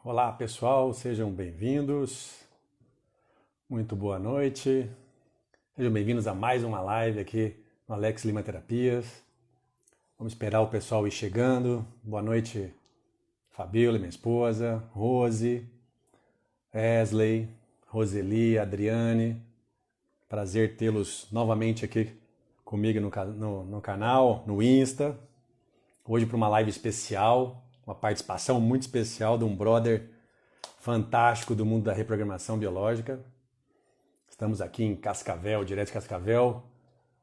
Olá pessoal, sejam bem-vindos, muito boa noite, sejam bem-vindos a mais uma live aqui no Alex Lima Terapias. Vamos esperar o pessoal ir chegando. Boa noite, Fabiola, minha esposa, Rose, Wesley, Roseli, Adriane. Prazer tê-los novamente aqui comigo no canal, no Insta. Hoje para uma live especial, uma participação muito especial de um brother fantástico do mundo da reprogramação biológica. Estamos aqui em Cascavel, direto de Cascavel,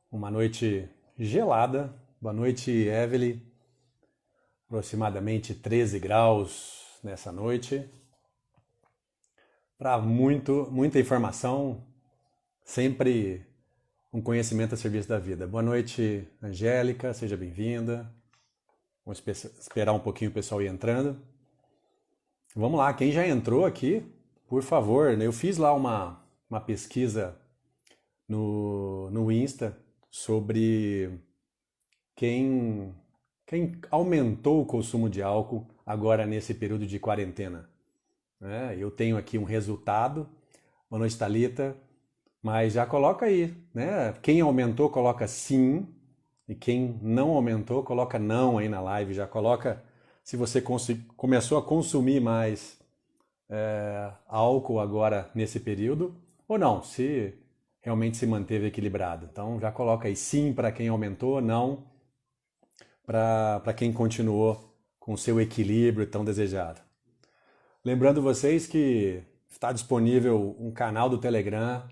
uma noite gelada. Boa noite, Evelyn. Aproximadamente 13 graus nessa noite. Para muita informação, sempre um conhecimento a serviço da vida. Boa noite, Angélica, seja bem-vinda. Vamos esperar um pouquinho o pessoal ir entrando. Vamos lá, quem já entrou aqui, por favor, né? Eu fiz lá uma pesquisa no Insta sobre quem aumentou o consumo de álcool agora nesse período de quarentena. Né? Eu tenho aqui um resultado. Boa noite, Thalita. Mas já coloca aí, né? Quem aumentou, coloca sim. E quem não aumentou, coloca não aí na live. Já coloca se você começou a consumir mais álcool agora nesse período ou não, se realmente se manteve equilibrado. Então já coloca aí sim para quem aumentou, não para quem continuou com o seu equilíbrio tão desejado. Lembrando vocês que está disponível um canal do Telegram,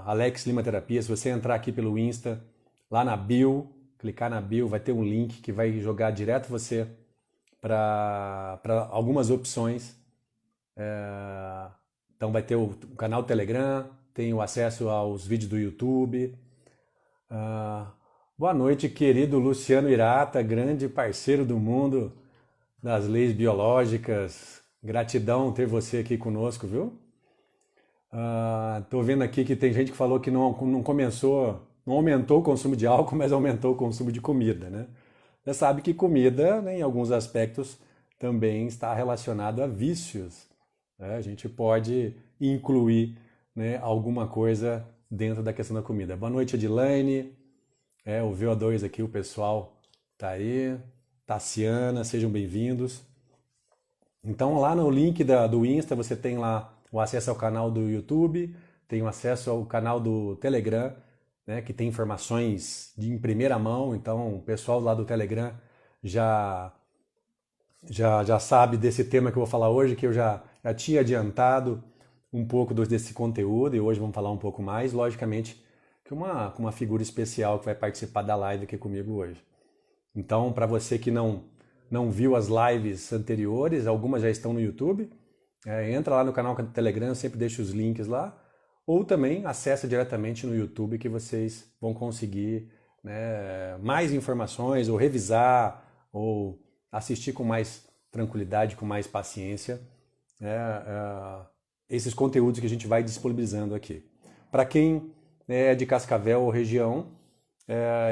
Alex Lima Terapia. Se você entrar aqui pelo Insta, lá na bio, clicar na bio, vai ter um link que vai jogar direto você para algumas opções. Então vai ter o canal do Telegram, tem o acesso aos vídeos do YouTube. Boa noite, querido Luciano Irata, grande parceiro do mundo das leis biológicas. Gratidão ter você aqui conosco, viu? Tô vendo aqui que tem gente que falou que não aumentou o consumo de álcool, mas aumentou o consumo de comida, né? Você sabe que comida, né, em alguns aspectos, também está relacionado a vícios. Né? A gente pode incluir, né, alguma coisa dentro da questão da comida. Boa noite, Edilane. O VO2 aqui, o pessoal tá aí. Tassiana, sejam bem-vindos. Então, lá no link do Insta, você tem lá o acesso ao canal do YouTube, tem o acesso ao canal do Telegram, né, que tem informações em primeira mão. Então, o pessoal lá do Telegram já sabe desse tema que eu vou falar hoje, que eu já tinha adiantado um pouco desse conteúdo e hoje vamos falar um pouco mais, logicamente, com uma figura especial que vai participar da live aqui comigo hoje. Então, para você que não viu as lives anteriores, algumas já estão no YouTube, entra lá no canal do Telegram, eu sempre deixo os links lá, ou também acessa diretamente no YouTube que vocês vão conseguir, né, mais informações, ou revisar, ou assistir com mais tranquilidade, com mais paciência, esses conteúdos que a gente vai disponibilizando aqui. Para quem é de Cascavel ou região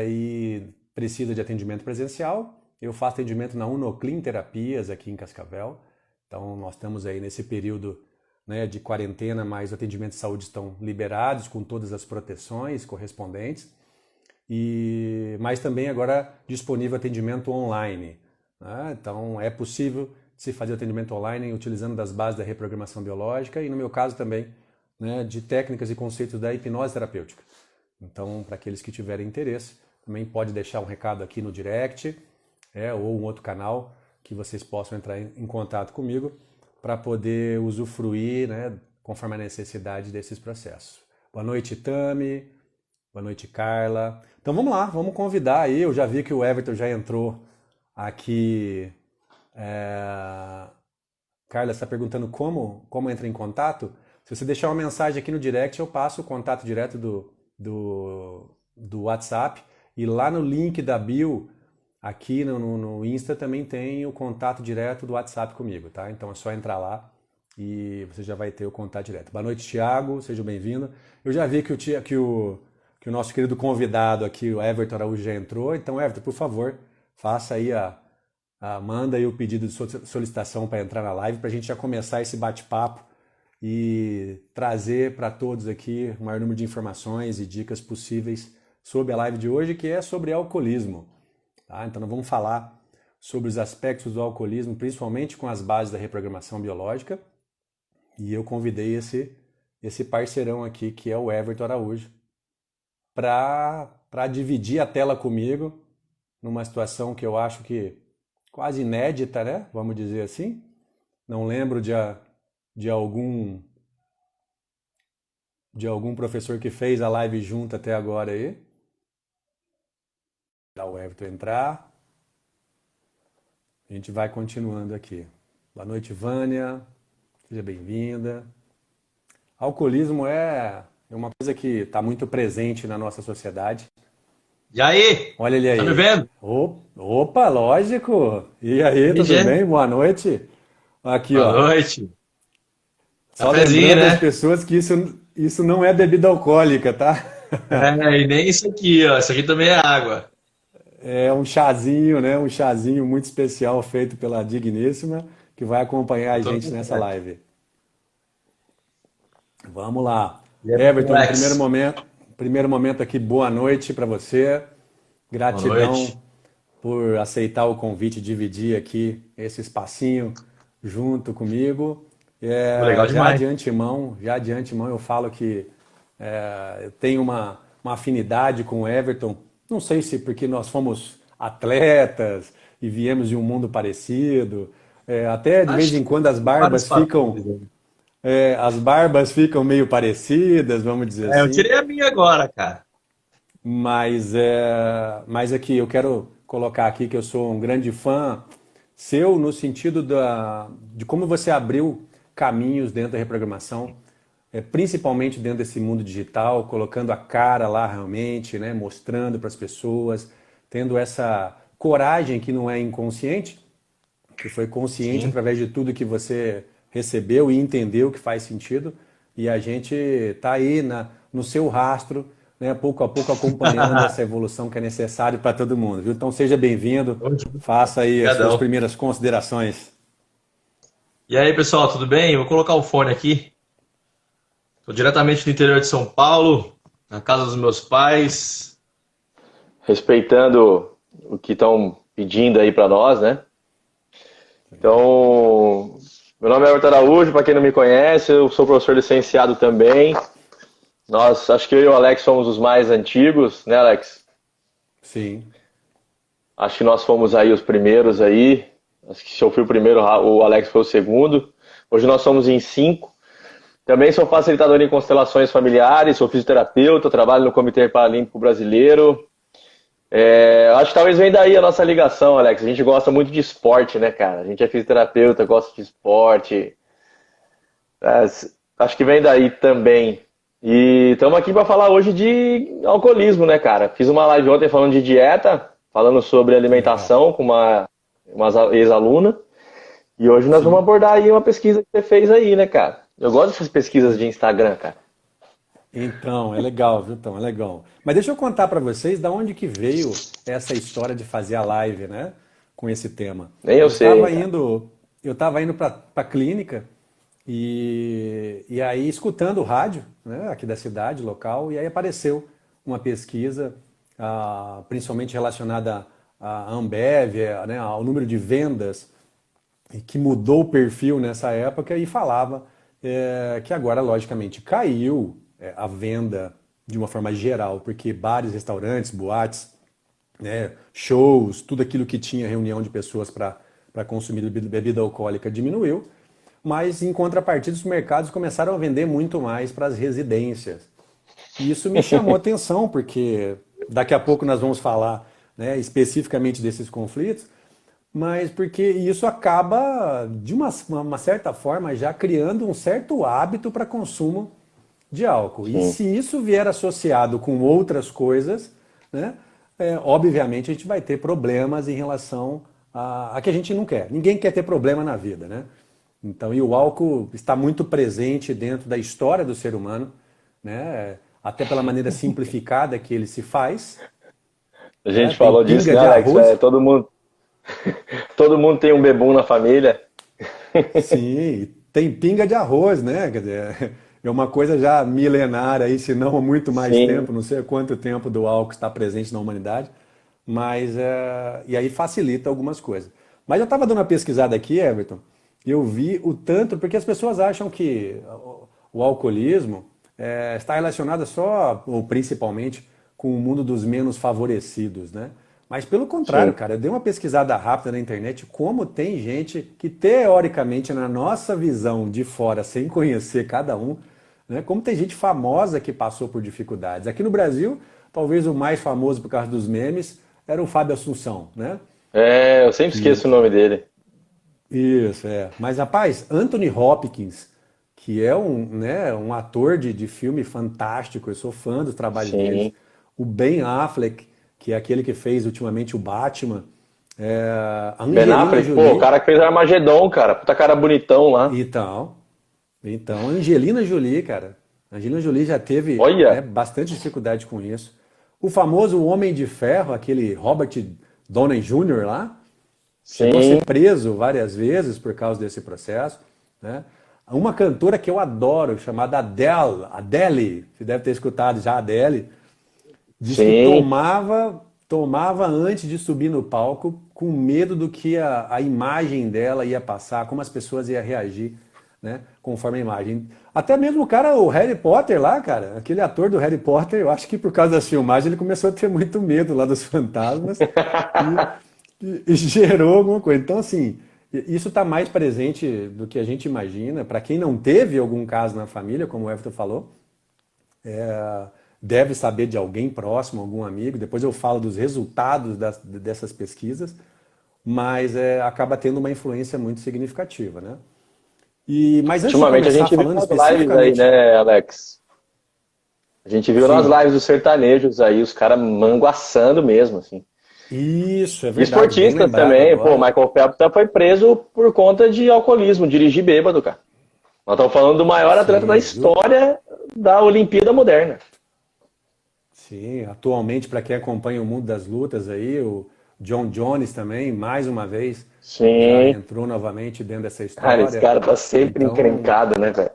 e precisa de atendimento presencial, eu faço atendimento na Unoclin Terapias aqui em Cascavel. Então nós estamos aí nesse período, né, de quarentena, mas os atendimentos de saúde estão liberados com todas as proteções correspondentes. Mas também agora disponível atendimento online. Né? Então é possível se fazer atendimento online utilizando das bases da reprogramação biológica e no meu caso também, né, de técnicas e conceitos da hipnose terapêutica. Então, para aqueles que tiverem interesse, também pode deixar um recado aqui no direct, ou um outro canal que vocês possam entrar em contato comigo para poder usufruir, né, conforme a necessidade desses processos. Boa noite, Tami. Boa noite, Carla. Então vamos lá, vamos convidar aí. Eu já vi que o Everton já entrou aqui. Carla está perguntando como entra em contato. Se você deixar uma mensagem aqui no direct, eu passo o contato direto do WhatsApp. E lá no link da bio, aqui no Insta, também tem o contato direto do WhatsApp comigo, tá? Então é só entrar lá e você já vai ter o contato direto. Boa noite, Thiago, seja bem-vindo. Eu já vi que o nosso querido convidado aqui, o Everton Araújo, já entrou. Então, Everton, por favor, faça aí manda aí o pedido de solicitação para entrar na live, para a gente já começar esse bate-papo e trazer para todos aqui o maior número de informações e dicas possíveis sobre a live de hoje, que é sobre alcoolismo. Tá? Então nós vamos falar sobre os aspectos do alcoolismo, principalmente com as bases da reprogramação biológica. E eu convidei esse parceirão aqui, que é o Everton Araújo, para dividir a tela comigo numa situação que eu acho que quase inédita, né? Vamos dizer assim. Não lembro de algum professor que fez a live junto até agora aí. Dá o Everton entrar. A gente vai continuando aqui. Boa noite, Vânia. Seja bem-vinda. Alcoolismo é uma coisa que está muito presente na nossa sociedade. E aí? Olha ele Tá me aí. vendo? Opa, lógico. E aí, E, tudo gente? bem? Boa noite. Aqui, Boa ó. noite. Só Cafezinho, lembrando as né? pessoas que isso não é bebida alcoólica, tá? É, e nem isso aqui, ó. Isso aqui também é água. É um chazinho, né? Um chazinho muito especial feito pela Digníssima, que vai acompanhar Tá a todo gente mundo nessa certo. live. Vamos lá. E aí, Everton, no Alex? primeiro momento aqui, boa noite para você. Boa noite. Gratidão por aceitar o convite, dividir aqui esse espacinho junto comigo. Foi legal demais. Já de antemão eu falo que eu tenho uma afinidade com o Everton. Não sei se porque nós fomos atletas e viemos de um mundo parecido. Até de vez Acho em que quando tem vários fatores aí. as barbas ficam meio parecidas, vamos dizer É, eu assim. tirei a minha agora, cara. Mas aqui eu quero colocar aqui que eu sou um grande fã seu no sentido de como você abriu caminhos dentro da reprogramação, principalmente dentro desse mundo digital, colocando a cara lá realmente, né, mostrando para as pessoas, tendo essa coragem que não é inconsciente, que foi consciente Sim. através de tudo que você recebeu e entendeu que faz sentido. E a gente está aí no seu rastro, né, pouco a pouco acompanhando essa evolução que é necessário para todo mundo, viu? Então seja bem-vindo, faça aí as suas Obrigadão. primeiras considerações. E aí, pessoal, tudo bem? Vou colocar o fone aqui. Estou diretamente do interior de São Paulo, na casa dos meus pais. Respeitando o que estão pedindo aí para nós, né? Então, meu nome é Everton Araújo, para quem não me conhece, eu sou professor licenciado também. Nós, acho que eu e o Alex somos os mais antigos, né, Alex? Sim. Acho que nós fomos aí os primeiros aí. Acho que se eu fui o primeiro, o Alex foi o segundo. Hoje nós somos em cinco. Também sou facilitador em constelações familiares, sou fisioterapeuta, trabalho no Comitê Paralímpico Brasileiro. Acho que talvez venha daí a nossa ligação, Alex. A gente gosta muito de esporte, né, cara? A gente é fisioterapeuta, gosta de esporte. É, acho que vem daí também. E estamos aqui para falar hoje de alcoolismo, né, cara? Fiz uma live ontem falando de dieta, falando sobre Legal. alimentação com uma ex-aluna. E hoje nós vamos Sim. abordar aí uma pesquisa que você fez aí, né, cara? Eu gosto dessas pesquisas de Instagram, cara. Então, é legal, viu? Então, é legal. Mas deixa eu contar para vocês da onde que veio essa história de fazer a live, né? Com esse tema. Nem eu Eu sei, estava cara. indo, eu estava indo para a clínica e aí escutando o rádio, né? Aqui da cidade, local, e aí apareceu uma pesquisa, principalmente relacionada à Ambev, né? Ao número de vendas e que mudou o perfil nessa época e falava que agora, logicamente, caiu a venda de uma forma geral, porque bares, restaurantes, boates, né, shows, tudo aquilo que tinha reunião de pessoas para consumir bebida alcoólica diminuiu, mas em contrapartida os mercados começaram a vender muito mais para as residências. E isso me chamou a atenção, porque daqui a pouco nós vamos falar, né, especificamente desses conflitos, mas porque isso acaba, de uma certa forma, já criando um certo hábito para consumo de álcool. E Sim. se isso vier associado com outras coisas, né, obviamente a gente vai ter problemas em relação a que a gente não quer. Ninguém quer ter problema na vida, né? Então, e o álcool está muito presente dentro da história do ser humano, né? Até pela maneira simplificada que ele se faz, A né? gente Tem falou disso, pinga né, de Alex? arroz. Todo mundo. Todo mundo tem um bebum na família. Sim, tem pinga de arroz, né? Quer dizer, é uma coisa já milenária aí, se não há muito mais Sim. tempo, não sei há quanto tempo do álcool está presente na humanidade, mas e aí facilita algumas coisas. Mas eu estava dando uma pesquisada aqui, Everton, e eu vi o tanto, porque as pessoas acham que o alcoolismo está relacionado só, ou principalmente, com o mundo dos menos favorecidos, né? Mas pelo contrário, Sim. cara, eu dei uma pesquisada rápida na internet como tem gente que teoricamente, na nossa visão de fora, sem conhecer cada um, né, como tem gente famosa que passou por dificuldades. Aqui no Brasil, talvez o mais famoso por causa dos memes era o Fábio Assunção, né? É, eu sempre Que esqueço o nome dele. isso, é. Mas, rapaz, Anthony Hopkins, que é um ator de filme fantástico, eu sou fã dos trabalhos deles. Sim. O Ben Affleck, que é aquele que fez ultimamente o Batman. A Ben Angelina Affleck, pô, o Jolie. cara que fez Armagedon, cara. Puta cara bonitão lá. Então, Angelina Jolie, cara. Angelina Jolie já teve, né, Olha. bastante dificuldade com isso. O famoso Homem de Ferro, aquele Robert Downey Jr. lá, chegou a Sim. ser preso várias vezes por causa desse processo, né? Uma cantora que eu adoro, chamada Adele, você deve ter escutado já a Adele, diz que Sim. tomava antes de subir no palco com medo do que a imagem dela ia passar, como as pessoas iam reagir, né, conforme a imagem. Até mesmo o cara, o Harry Potter lá, cara, aquele ator do Harry Potter, eu acho que por causa das filmagens ele começou a ter muito medo lá dos fantasmas e, e gerou alguma coisa. Então, assim, isso está mais presente do que a gente imagina. Para quem não teve algum caso na família, como o Everton falou, deve saber de alguém próximo, algum amigo. Depois eu falo dos resultados dessas pesquisas, mas acaba tendo uma influência muito significativa, né? Mas antes de Ultimamente a começar gente viu falando nas lives aí, especificamente, né, Alex? A gente viu nas sim, lives dos sertanejos aí, os caras manguaçando mesmo, assim. isso é E verdade, bem esportistas lembrado também, pô, o agora. Michael Phelps foi preso por conta de alcoolismo, dirigir bêbado, cara. Nós estamos falando do maior atleta da Sim, história da Olimpíada moderna. sim. Atualmente, para quem acompanha o mundo das lutas aí, o John Jones também, mais uma vez, já Sim. entrou novamente dentro dessa Cara, esse história. cara tá sempre Então, encrencado, né, velho?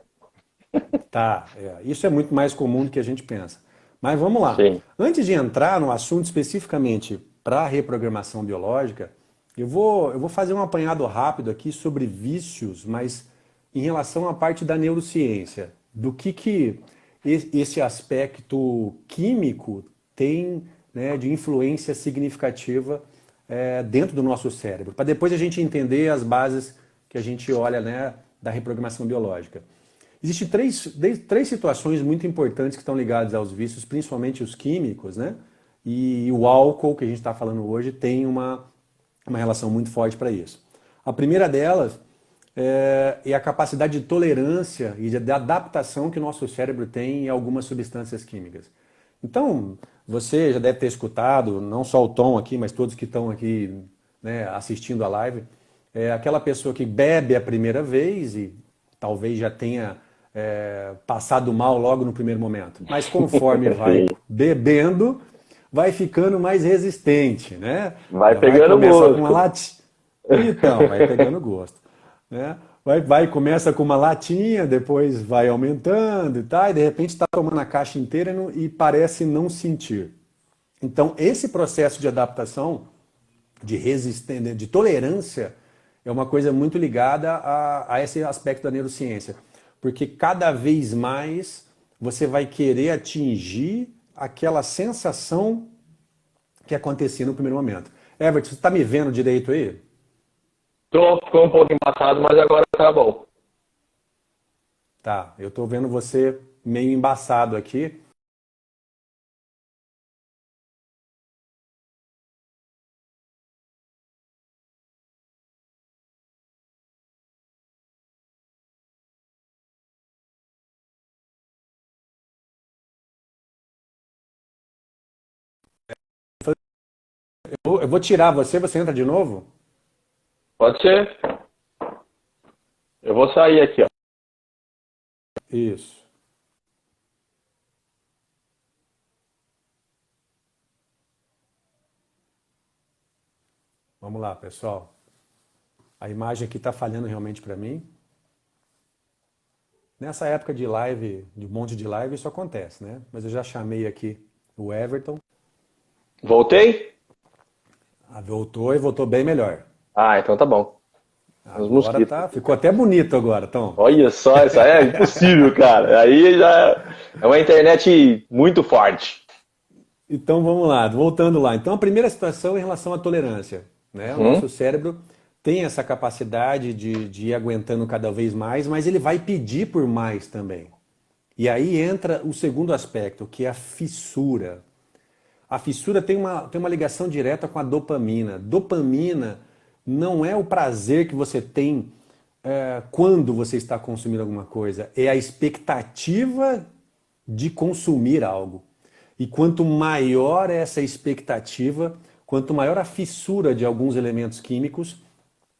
tá, isso é muito mais comum do que a gente pensa. Mas vamos lá. Sim. Antes de entrar no assunto especificamente para a reprogramação biológica, eu vou fazer um apanhado rápido aqui sobre vícios, mas em relação à parte da neurociência, do que esse aspecto químico tem, né, de influência significativa dentro do nosso cérebro, para depois a gente entender as bases que a gente olha, né, da reprogramação biológica. Existem três situações muito importantes que estão ligadas aos vícios, principalmente os químicos, né? E o álcool, que a gente está falando hoje, tem uma relação muito forte para isso. A primeira delas é a capacidade de tolerância e de adaptação que o nosso cérebro tem em algumas substâncias químicas. Então, você já deve ter escutado, não só o Tom aqui, mas todos que estão aqui, né, assistindo a live, aquela pessoa que bebe a primeira vez e talvez já tenha passado mal logo no primeiro momento, mas conforme vai Sim. bebendo, vai ficando mais resistente, né? Vai Vai pegando começar com uma gosto. latinha. Então, vai pegando gosto, né? Começa com uma latinha, depois vai aumentando e tal, e de repente está tomando a caixa inteira e parece não sentir. Então, esse processo de adaptação, de resistência, de tolerância, é uma coisa muito ligada a esse aspecto da neurociência. Porque cada vez mais você vai querer atingir aquela sensação que acontecia no primeiro momento. Everton, você está me vendo direito aí? Ficou um pouco embaçado, mas agora tá bom. Tá, eu estou vendo você meio embaçado aqui. Eu vou tirar você, você entra de novo? Pode ser? Eu vou sair aqui, ó. Isso. Vamos lá, pessoal. A imagem aqui está falhando realmente para mim. Nessa época de live, de um monte de live, isso acontece, né? Mas eu já chamei aqui o Everton. Voltei? Voltou e voltou bem melhor. Ah, então tá bom. Os Agora mosquitos. tá, ficou até bonito agora, Tom. Olha só, isso aí é impossível, cara. Aí já é uma internet muito forte. Então vamos lá, voltando lá. Então a primeira situação é em relação à tolerância, né? O nosso cérebro tem essa capacidade de ir aguentando cada vez mais, mas ele vai pedir por mais também. E aí entra o segundo aspecto, que é a fissura. A fissura tem uma ligação direta com a dopamina. Dopamina não é o prazer que você tem quando você está consumindo alguma coisa, é a expectativa de consumir algo. E quanto maior é essa expectativa, quanto maior a fissura de alguns elementos químicos,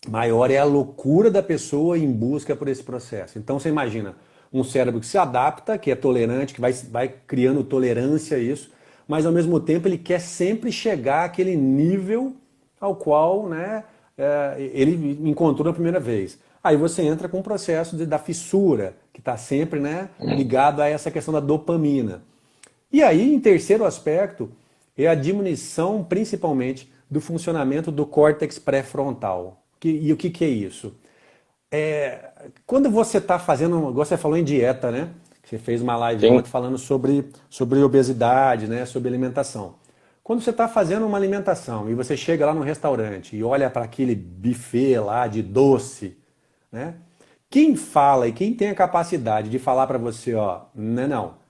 maior é a loucura da pessoa em busca por esse processo. Então você imagina um cérebro que se adapta, que é tolerante, que vai criando tolerância a isso, mas ao mesmo tempo ele quer sempre chegar àquele nível ao qual, né, ele encontrou na primeira vez. Aí você entra com o processo da fissura, que está sempre, né, ligado a essa questão da dopamina. E aí, em terceiro aspecto, é a diminuição principalmente do funcionamento do córtex pré-frontal. E o que é isso? Quando você está fazendo, igual você falou em dieta, né? Você fez uma live ontem falando sobre obesidade, né? Sobre alimentação. Quando você está fazendo uma alimentação e você chega lá no restaurante e olha para aquele buffet lá de doce, né? Quem fala e quem tem a capacidade de falar para você, ó, não,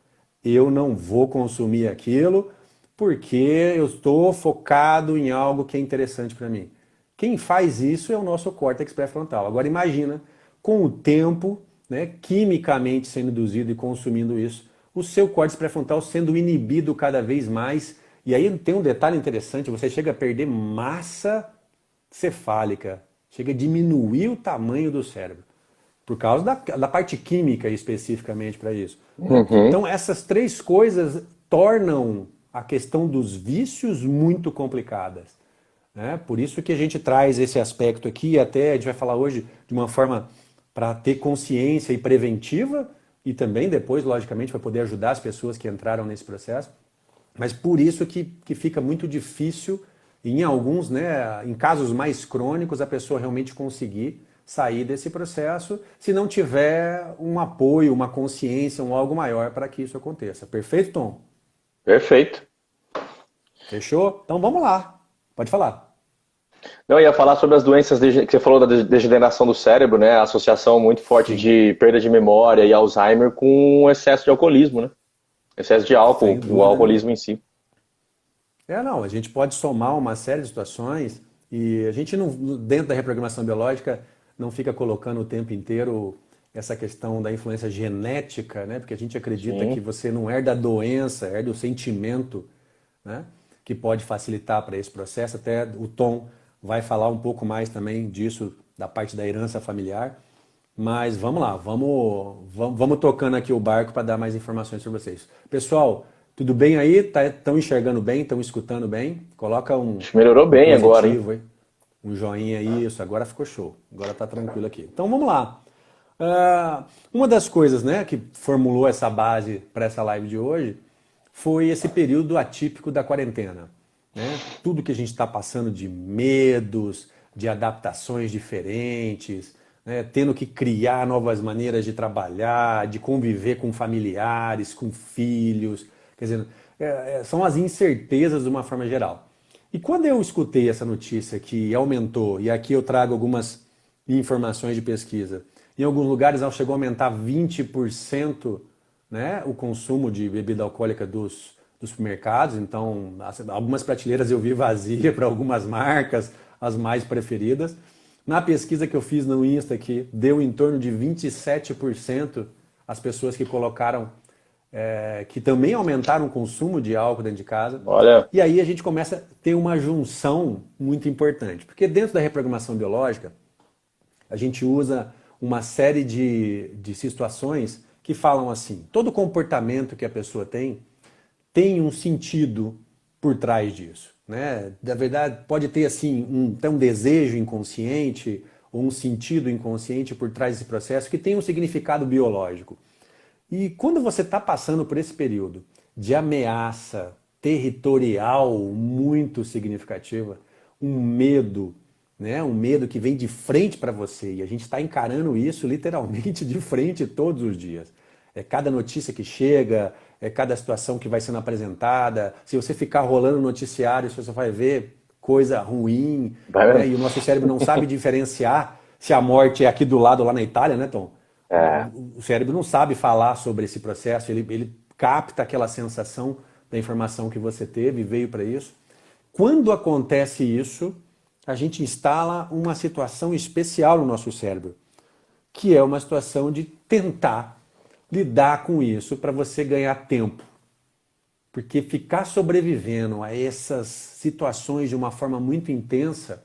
eu não vou consumir aquilo porque eu estou focado em algo que é interessante para mim. Quem faz isso é o nosso córtex pré-frontal. Agora imagina, com o tempo, né, quimicamente sendo induzido e consumindo isso, o seu córtex pré-frontal sendo inibido cada vez mais. E aí tem um detalhe interessante, você chega a perder massa cefálica, chega a diminuir o tamanho do cérebro. Por causa da parte química especificamente para isso. Então essas três coisas tornam a questão dos vícios muito complicadas. Né? Por isso que a gente traz esse aspecto aqui, e até a gente vai falar hoje de uma forma para ter consciência e preventiva, e também depois, logicamente, vai poder ajudar as pessoas que entraram nesse processo. Mas por isso que fica muito difícil, em alguns, né, em casos mais crônicos, a pessoa realmente conseguir sair desse processo se não tiver um apoio, uma consciência, um algo maior para que isso aconteça. Perfeito, Tom? Perfeito. Fechou? Então vamos lá. Pode falar. Não, eu ia falar sobre as doenças que você falou da degeneração do cérebro, né? A associação muito forte de perda de memória e Alzheimer com excesso de alcoolismo, né? Excesso de álcool, o alcoolismo em si. Não, a gente pode somar uma série de situações e a gente não, dentro da reprogramação biológica, não fica colocando o tempo inteiro essa questão da influência genética, né? Porque a gente acredita que você não herda a doença, herda o sentimento, né? Que pode facilitar para esse processo. Até o Tom vai falar um pouco mais também disso, da parte da herança familiar. Mas vamos lá, vamos tocando aqui o barco para dar mais informações para vocês. Pessoal, tudo bem aí? Estão enxergando bem? Estão escutando bem? Coloca melhorou bem agora, hein? Aí. Um joinha aí, isso, agora ficou show. Agora tá tranquilo aqui. Então vamos lá. Uma das coisas, né, que formulou essa base para essa live de hoje foi esse período atípico da quarentena. Né? Tudo que a gente está passando de medos, de adaptações diferentes, né? Tendo que criar novas maneiras de trabalhar, de conviver com familiares, com filhos. Quer dizer, são as incertezas de uma forma geral. E quando eu escutei essa notícia que aumentou, e aqui eu trago algumas informações de pesquisa, em alguns lugares ela chegou a aumentar 20%, né, o consumo de bebida alcoólica dos supermercados, então algumas prateleiras eu vi vazia para algumas marcas, as mais preferidas. Na pesquisa que eu fiz no Insta aqui, deu em torno de 27% as pessoas que colocaram que também aumentaram o consumo de álcool dentro de casa. Olha. E aí a gente começa a ter uma junção muito importante. Porque dentro da reprogramação biológica, a gente usa uma série de situações que falam assim, todo comportamento que a pessoa tem um sentido por trás disso. né? Na verdade, pode ter assim até um desejo inconsciente ou um sentido inconsciente por trás desse processo que tem um significado biológico. E quando você está passando por esse período de ameaça territorial muito significativa, um medo, né? Um medo que vem de frente para você, e a gente está encarando isso literalmente de frente todos os dias. É cada notícia que chega, é cada situação que vai sendo apresentada. Se você ficar rolando noticiário, você vai ver coisa ruim, Vai né? mesmo? E o nosso cérebro não sabe diferenciar se a morte é aqui do lado, lá na Itália, né, Tom? É, O cérebro não sabe falar sobre esse processo, ele capta aquela sensação da informação que você teve e veio para isso. Quando acontece isso, a gente instala uma situação especial no nosso cérebro, que é uma situação de tentar lidar com isso para você ganhar tempo. Porque ficar sobrevivendo a essas situações de uma forma muito intensa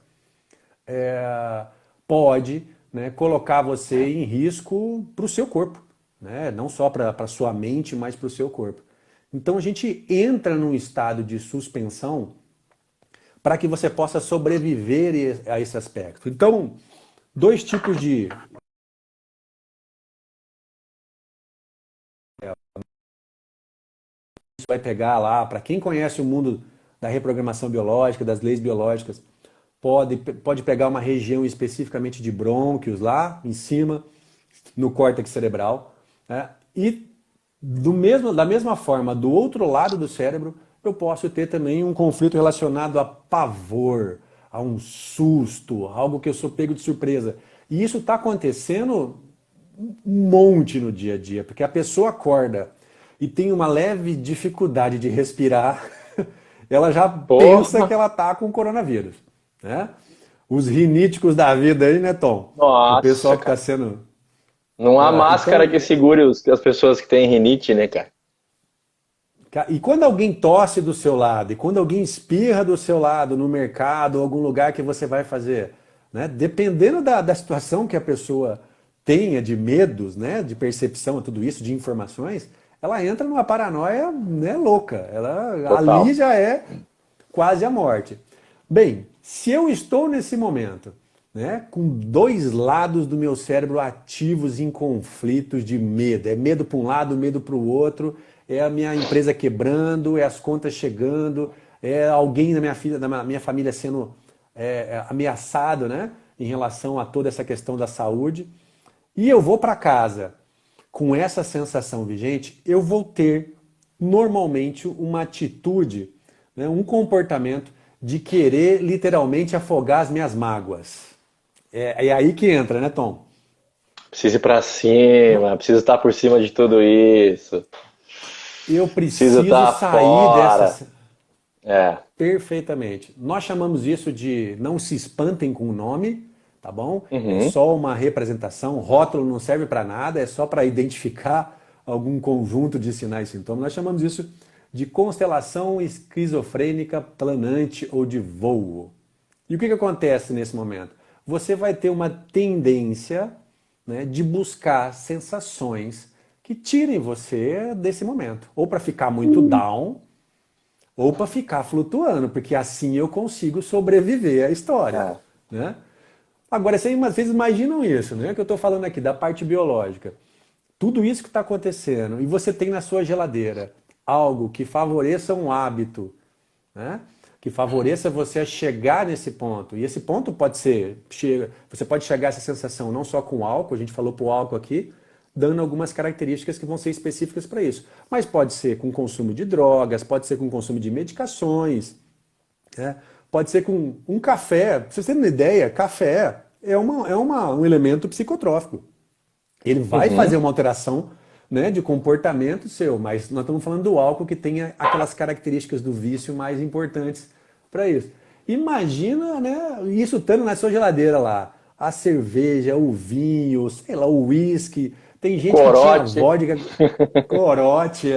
pode, né, colocar você em risco para o seu corpo, né? Não só para a sua mente, mas para o seu corpo. Então a gente entra num estado de suspensão para que você possa sobreviver a esse aspecto. Então, dois tipos de. Isso vai pegar lá, para quem conhece o mundo da reprogramação biológica, das leis biológicas, pode pegar uma região especificamente de brônquios lá em cima, no córtex cerebral, né? E da mesma forma, do outro lado do cérebro, eu posso ter também um conflito relacionado a pavor, a um susto, algo que eu sou pego de surpresa. E isso está acontecendo um monte no dia a dia, porque a pessoa acorda e tem uma leve dificuldade de respirar, ela já pensa que porra, ela está com coronavírus, né? Os riníticos da vida aí, né, Tom? O nossa, pessoal que está cara. sendo. Não há máscara Então, que segure as pessoas que têm rinite, né, cara? e quando alguém tosse do seu lado, e quando alguém espirra do seu lado no mercado, ou algum lugar que você vai fazer, né? Dependendo da situação que a pessoa tenha de medos, né? De percepção a tudo isso, de informações, ela entra numa paranoia, né, louca. Ela ali Total. já é quase a morte. Bem, se eu estou nesse momento, né, com dois lados do meu cérebro ativos em conflitos de medo, é medo para um lado, medo para o outro, é a minha empresa quebrando, é as contas chegando, é alguém da minha família sendo ameaçado, né, em relação a toda essa questão da saúde, e eu vou para casa com essa sensação vigente, eu vou ter normalmente uma atitude, né, um comportamento de querer literalmente afogar as minhas mágoas. É aí que entra, né, Tom? Preciso ir pra No- cima, preciso estar por cima de tudo isso, Eu preciso preciso estar sair fora. dessa. É. Perfeitamente. Nós chamamos isso de não se espantem com o nome, tá bom? É Uhum. só uma representação, rótulo não serve para nada, é só para identificar algum conjunto de sinais e sintomas. Nós chamamos isso de constelação esquizofrênica planante ou de voo. E o que acontece nesse momento? Você vai ter uma tendência, né, de buscar sensações que tirem você desse momento. Ou para ficar muito down, ou para ficar flutuando, porque assim eu consigo sobreviver à história, É. né? Agora, vocês imaginam isso, né? Que eu estou falando aqui da parte biológica. Tudo isso que está acontecendo, e você tem na sua geladeira algo que favoreça um hábito, né? Que favoreça você a chegar nesse ponto. E esse ponto pode ser, você pode chegar a essa sensação não só com álcool, a gente falou para o álcool aqui, dando algumas características que vão ser específicas para isso. Mas pode ser com consumo de drogas, pode ser com consumo de medicações, né? Pode ser com um café. Pra vocês terem uma ideia, café um elemento psicotrófico. Ele vai fazer Uhum. uma alteração, né, de comportamento seu, mas nós estamos falando do álcool que tem aquelas características do vício mais importantes para isso. Imagina, né, isso estando na sua geladeira lá, a cerveja, o vinho, sei lá, o uísque. Tem gente que tinha Corote. vodka, corote,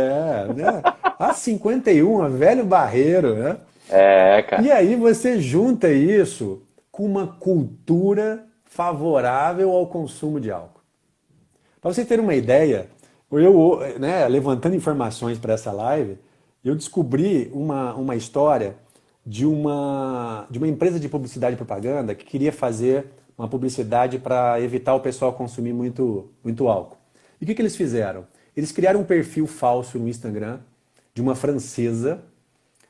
né? A 51, velho barreiro, né? É, E cara. aí você junta isso com uma cultura favorável ao consumo de álcool. Para você ter uma ideia, né, levantando informações para essa live, eu descobri uma história de uma empresa de publicidade e propaganda que queria fazer uma publicidade para evitar o pessoal consumir muito, muito álcool. E o que eles fizeram? Eles criaram um perfil falso no Instagram de uma francesa,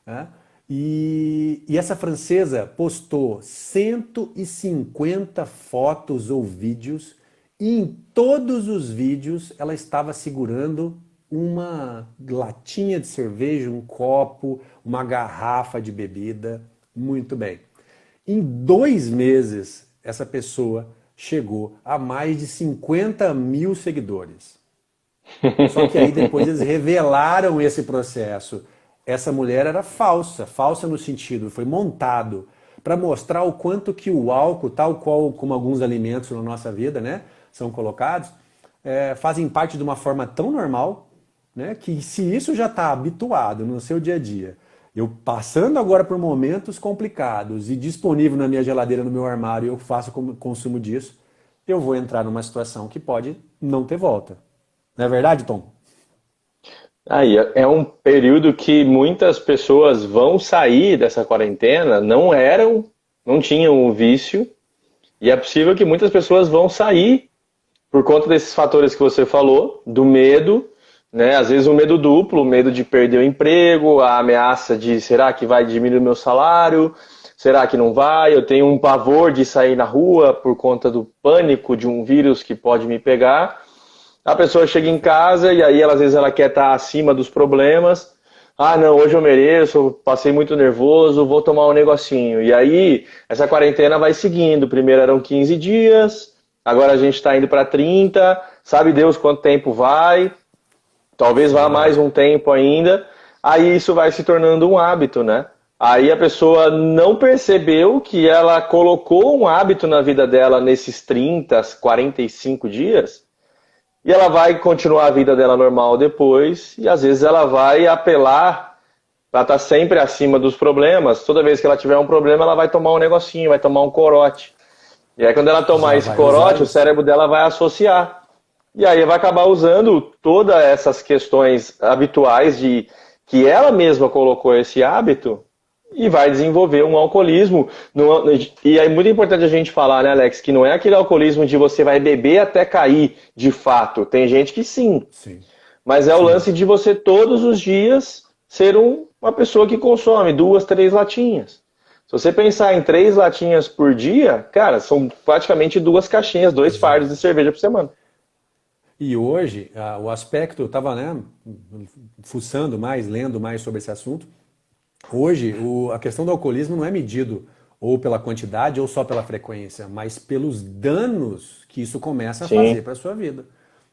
né? E essa francesa postou 150 fotos ou vídeos, e em todos os vídeos ela estava segurando uma latinha de cerveja, um copo, uma garrafa de bebida. Muito bem. Em 2 meses, essa pessoa chegou a mais de 50 mil seguidores. Só que aí depois eles revelaram esse processo. Essa mulher era falsa, falsa no sentido, foi montado para mostrar o quanto que o álcool, tal qual como alguns alimentos na nossa vida, né, são colocados, fazem parte de uma forma tão normal, né, que se isso já está habituado no seu dia a dia, eu passando agora por momentos complicados e disponível na minha geladeira, no meu armário, eu faço consumo disso, eu vou entrar numa situação que pode não ter volta. Não é verdade, Tom? Aí é um período que muitas pessoas vão sair dessa quarentena, não tinham o vício, e é possível que muitas pessoas vão sair por conta desses fatores que você falou, do medo, né? Às vezes o medo duplo, o medo de perder o emprego, a ameaça de será que vai diminuir o meu salário? Será que não vai? Eu tenho um pavor de sair na rua por conta do pânico de um vírus que pode me pegar. A pessoa chega em casa e aí às vezes ela quer estar acima dos problemas. Ah, não, hoje eu mereço, passei muito nervoso, vou tomar um negocinho. E aí essa quarentena vai seguindo. Primeiro eram 15 dias, agora a gente está indo para 30, sabe Deus quanto tempo vai, talvez vá mais um tempo ainda. Aí isso vai se tornando um hábito, né? Aí a pessoa não percebeu que ela colocou um hábito na vida dela nesses 30, 45 dias. E ela vai continuar a vida dela normal depois, e às vezes ela vai apelar para estar sempre acima dos problemas. Toda vez que ela tiver um problema, ela vai tomar um negocinho, vai tomar um corote. E aí quando ela tomar esse corote, o cérebro dela vai associar. E aí vai acabar usando todas essas questões habituais de que ela mesma colocou esse hábito e vai desenvolver um alcoolismo. E é muito importante a gente falar, né, Alex, que não é aquele alcoolismo de você vai beber até cair, de fato. Tem gente que sim. Mas é o lance de você todos os dias ser uma pessoa que consome 2, 3 latinhas. Se você pensar em 3 latinhas por dia, cara, são praticamente 2 caixinhas, 2 fardos de cerveja por semana. E hoje, o aspecto, eu estava, né, fuçando mais, lendo mais sobre esse assunto. Hoje, a questão do alcoolismo não é medido ou pela quantidade ou só pela frequência, mas pelos danos que isso começa a fazer para a sua vida.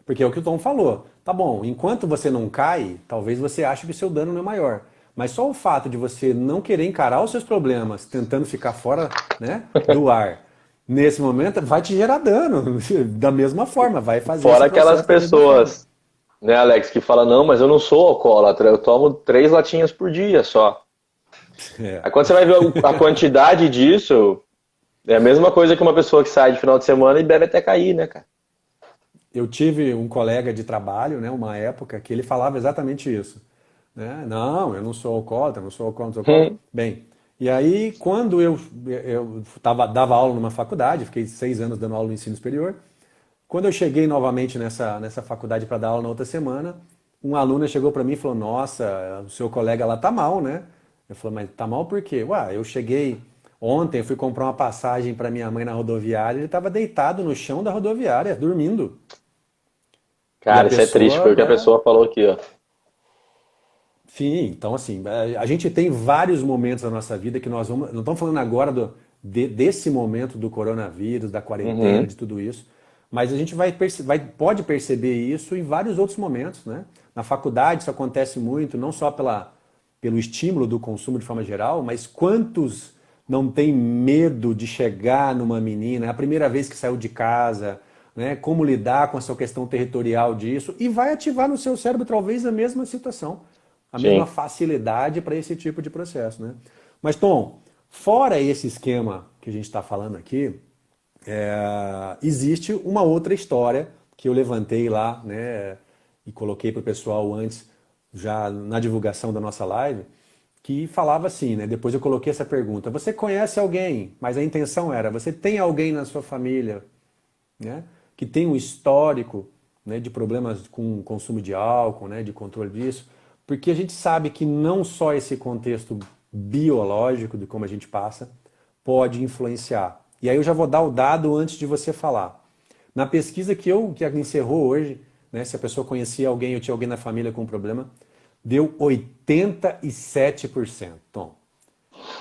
Porque é o que o Tom falou. Tá bom, enquanto você não cai, talvez você ache que o seu dano não é maior. Mas só o fato de você não querer encarar os seus problemas, tentando ficar fora, né, do ar, nesse momento, vai te gerar dano. Da mesma forma, vai fazer fora aquelas pessoas, né, Alex, que falam, não, mas eu não sou alcoólatra, eu tomo 3 latinhas por dia só. Aí quando você vai ver a quantidade disso, é a mesma coisa que uma pessoa que sai de final de semana e bebe até cair, né, cara? Eu tive um colega de trabalho, né, uma época, que ele falava exatamente isso. Né? Não, eu não sou alcoólatra, não sou alcoólatra, não sou alcoólatra. Bem, e aí quando eu dava aula numa faculdade, fiquei 6 anos dando aula no ensino superior, quando eu cheguei novamente nessa faculdade para dar aula na outra semana, uma aluna chegou para mim e falou, nossa, o seu colega lá tá mal, né? Eu falei, mas tá mal por quê? Ué, eu cheguei ontem, fui comprar uma passagem para minha mãe na rodoviária, ele estava deitado no chão da rodoviária, dormindo. Cara, isso é triste, foi o que a pessoa falou aqui, ó. Sim, então assim, a gente tem vários momentos da nossa vida que nós vamos, não estamos falando agora desse momento do coronavírus, da quarentena, de tudo isso, mas a gente pode perceber isso em vários outros momentos, né? Na faculdade isso acontece muito, não só pelo estímulo do consumo de forma geral, mas quantos não têm medo de chegar numa menina, é a primeira vez que saiu de casa, né? Como lidar com essa questão territorial disso, e vai ativar no seu cérebro talvez a mesma situação, a mesma facilidade para esse tipo de processo, né? Mas, Tom, fora esse esquema que a gente está falando aqui, existe uma outra história que eu levantei lá, né, e coloquei para o pessoal antes, já na divulgação da nossa live, que falava assim, né? Depois eu coloquei essa pergunta: você conhece alguém? Mas a intenção era: você tem alguém na sua família, né, que tem um histórico, né, de problemas com consumo de álcool, né, de controle disso? Porque a gente sabe que não só esse contexto biológico de como a gente passa pode influenciar. E aí eu já vou dar o dado antes de você falar. Na pesquisa que encerrou hoje, né, se a pessoa conhecia alguém ou tinha alguém na família com problema, deu 87%. Tom.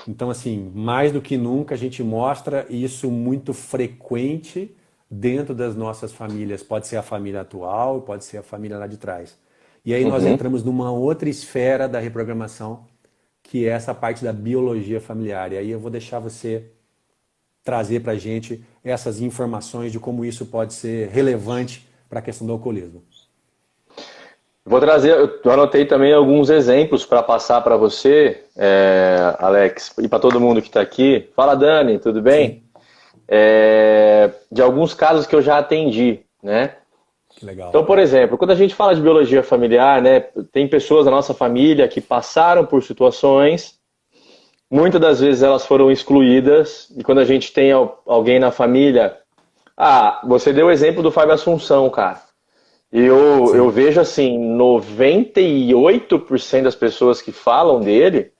Então, assim, mais do que nunca a gente mostra isso muito frequente dentro das nossas famílias. Pode ser a família atual, pode ser a família lá de trás. E aí nós entramos numa outra esfera da reprogramação, que é essa parte da biologia familiar. E aí eu vou deixar você trazer para a gente essas informações de como isso pode ser relevante para a questão do alcoolismo. Vou trazer, eu anotei também alguns exemplos para passar para você, Alex, e para todo mundo que está aqui. Fala, Dani, tudo bem? De alguns casos que eu já atendi, né? Que legal. Então, por exemplo, quando a gente fala de biologia familiar, né, tem pessoas da nossa família que passaram por situações, muitas das vezes elas foram excluídas, e quando a gente tem alguém na família... você deu o exemplo do Fábio Assunção, cara. Eu vejo assim, 98% das pessoas que falam dele,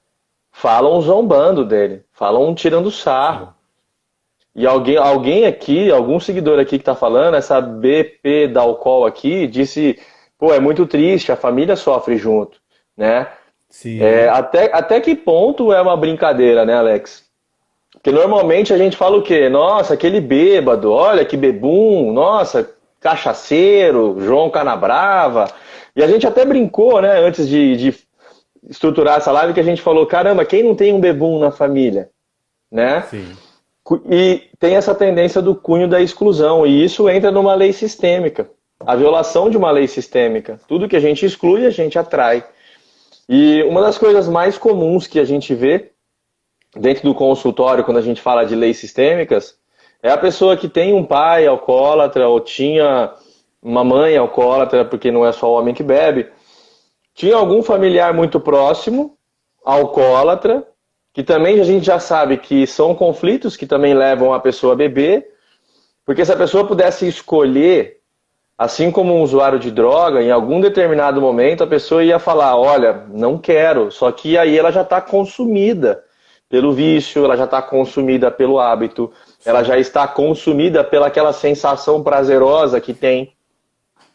falam zombando dele, falam tirando sarro. E alguém aqui, algum seguidor aqui que tá falando, essa BP da Alcool aqui, disse, pô, é muito triste, a família sofre junto, né? Sim. Até que ponto é uma brincadeira, né, Alex? Porque normalmente a gente fala o quê? Nossa, aquele bêbado, olha que bebum, nossa, cachaceiro, João Canabrava. E a gente até brincou, né, antes de estruturar essa live, que a gente falou, caramba, quem não tem um bebum na família? Né? Sim. E tem essa tendência do cunho da exclusão, e isso entra numa lei sistêmica. A violação de uma lei sistêmica. Tudo que a gente exclui, a gente atrai. E uma das coisas mais comuns que a gente vê dentro do consultório, quando a gente fala de leis sistêmicas, é a pessoa que tem um pai alcoólatra, ou tinha uma mãe alcoólatra, porque não é só o homem que bebe, tinha algum familiar muito próximo, alcoólatra, que também a gente já sabe que são conflitos que também levam a pessoa a beber, porque se a pessoa pudesse escolher, assim como um usuário de droga, em algum determinado momento a pessoa ia falar, olha, não quero, só que aí ela já está consumida pelo vício, ela já está consumida pelo hábito, ela já está consumida pelaquela sensação prazerosa que tem,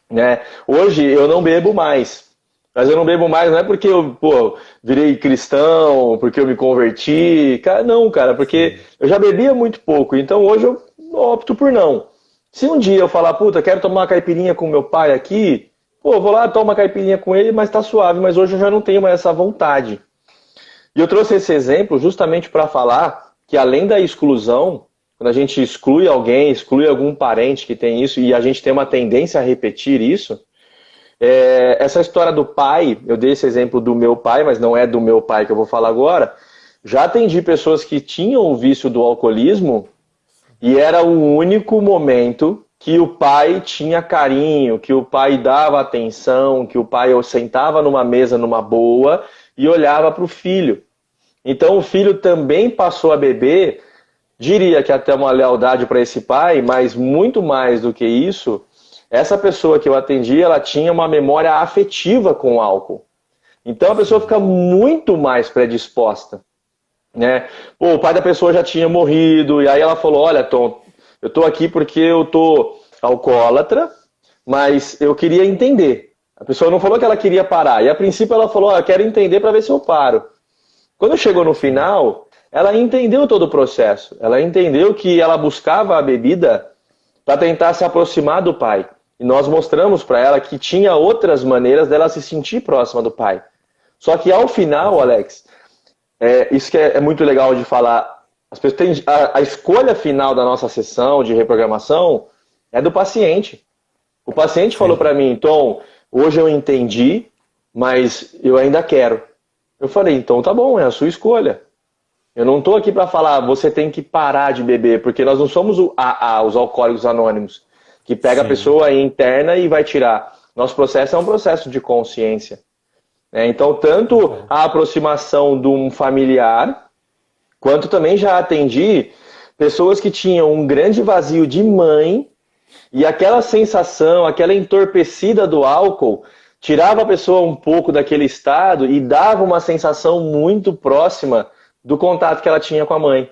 né? Hoje eu não bebo mais, mas eu não bebo mais não é porque eu virei cristão, porque eu me converti, não, cara, porque eu já bebia muito pouco, então hoje eu opto por não. Se um dia eu falar, puta, quero tomar uma caipirinha com meu pai aqui, eu vou lá, tomo uma caipirinha com ele, mas tá suave, mas hoje eu já não tenho mais essa vontade. E eu trouxe esse exemplo justamente para falar que além da exclusão, quando a gente exclui alguém, exclui algum parente que tem isso, e a gente tem uma tendência a repetir isso, essa história do pai, eu dei esse exemplo do meu pai, mas não é do meu pai que eu vou falar agora, já atendi pessoas que tinham o vício do alcoolismo e era o único momento que o pai tinha carinho, que o pai dava atenção, que o pai sentava numa mesa numa boa e olhava para o filho. Então o filho também passou a beber, diria que até uma lealdade para esse pai, mas muito mais do que isso, essa pessoa que eu atendi, ela tinha uma memória afetiva com o álcool. Então a pessoa fica muito mais predisposta. Né? O pai da pessoa já tinha morrido, e aí ela falou, olha, Tom, eu tô aqui porque eu tô alcoólatra, mas eu queria entender. A pessoa não falou que ela queria parar, e a princípio ela falou, eu quero entender para ver se eu paro. Quando chegou no final, ela entendeu todo o processo, ela entendeu que ela buscava a bebida para tentar se aproximar do pai, e nós mostramos para ela que tinha outras maneiras dela se sentir próxima do pai. Só que ao final, Alex, isso que é muito legal de falar. As pessoas têm, a escolha final da nossa sessão de reprogramação é do paciente. O paciente falou para mim, Tom, hoje eu entendi, mas eu ainda quero. Eu falei, então tá bom, é a sua escolha. Eu não estou aqui para falar, você tem que parar de beber, porque nós não somos os alcoólicos anônimos, que pega a pessoa interna e vai tirar. Nosso processo é um processo de consciência. né? Então, tanto a aproximação de um familiar, quanto também já atendi pessoas que tinham um grande vazio de mãe e aquela sensação, aquela entorpecida do álcool tirava a pessoa um pouco daquele estado e dava uma sensação muito próxima do contato que ela tinha com a mãe.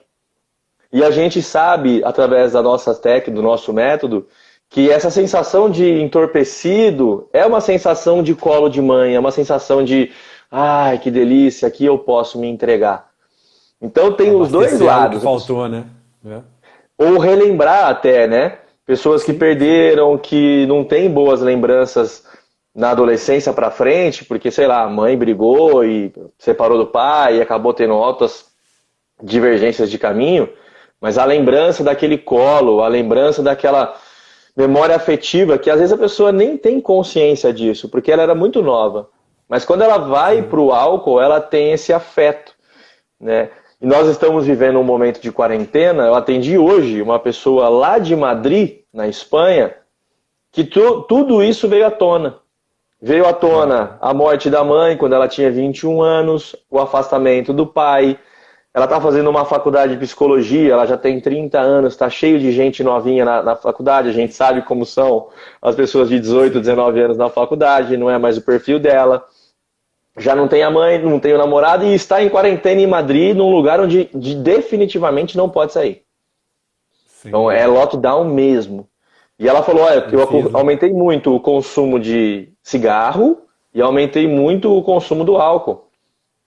E a gente sabe, através da nossa técnica, do nosso método, que essa sensação de entorpecido é uma sensação de colo de mãe, é uma sensação de, ai, que delícia, aqui eu posso me entregar. Então tem os dois lados. Que faltou, né? Ou relembrar até, né? Pessoas que perderam, que não têm boas lembranças na adolescência para frente, porque, sei lá, a mãe brigou e separou do pai e acabou tendo altas divergências de caminho, mas a lembrança daquele colo, a lembrança daquela memória afetiva, que às vezes a pessoa nem tem consciência disso, porque ela era muito nova. Mas quando ela vai para o álcool, ela tem esse afeto, né? E nós estamos vivendo um momento de quarentena. Eu atendi hoje uma pessoa lá de Madrid, na Espanha, que tudo isso veio à tona. Veio à tona a morte da mãe quando ela tinha 21 anos, o afastamento do pai. Ela está fazendo uma faculdade de psicologia, ela já tem 30 anos, está cheio de gente novinha na faculdade. A gente sabe como são as pessoas de 18, 19 anos na faculdade, não é mais o perfil dela. Já não tem a mãe, não tem o namorado e está em quarentena em Madrid, num lugar onde definitivamente não pode sair. Sim. Então é lockdown mesmo. E ela falou, olha, eu aumentei muito o consumo de cigarro e aumentei muito o consumo do álcool.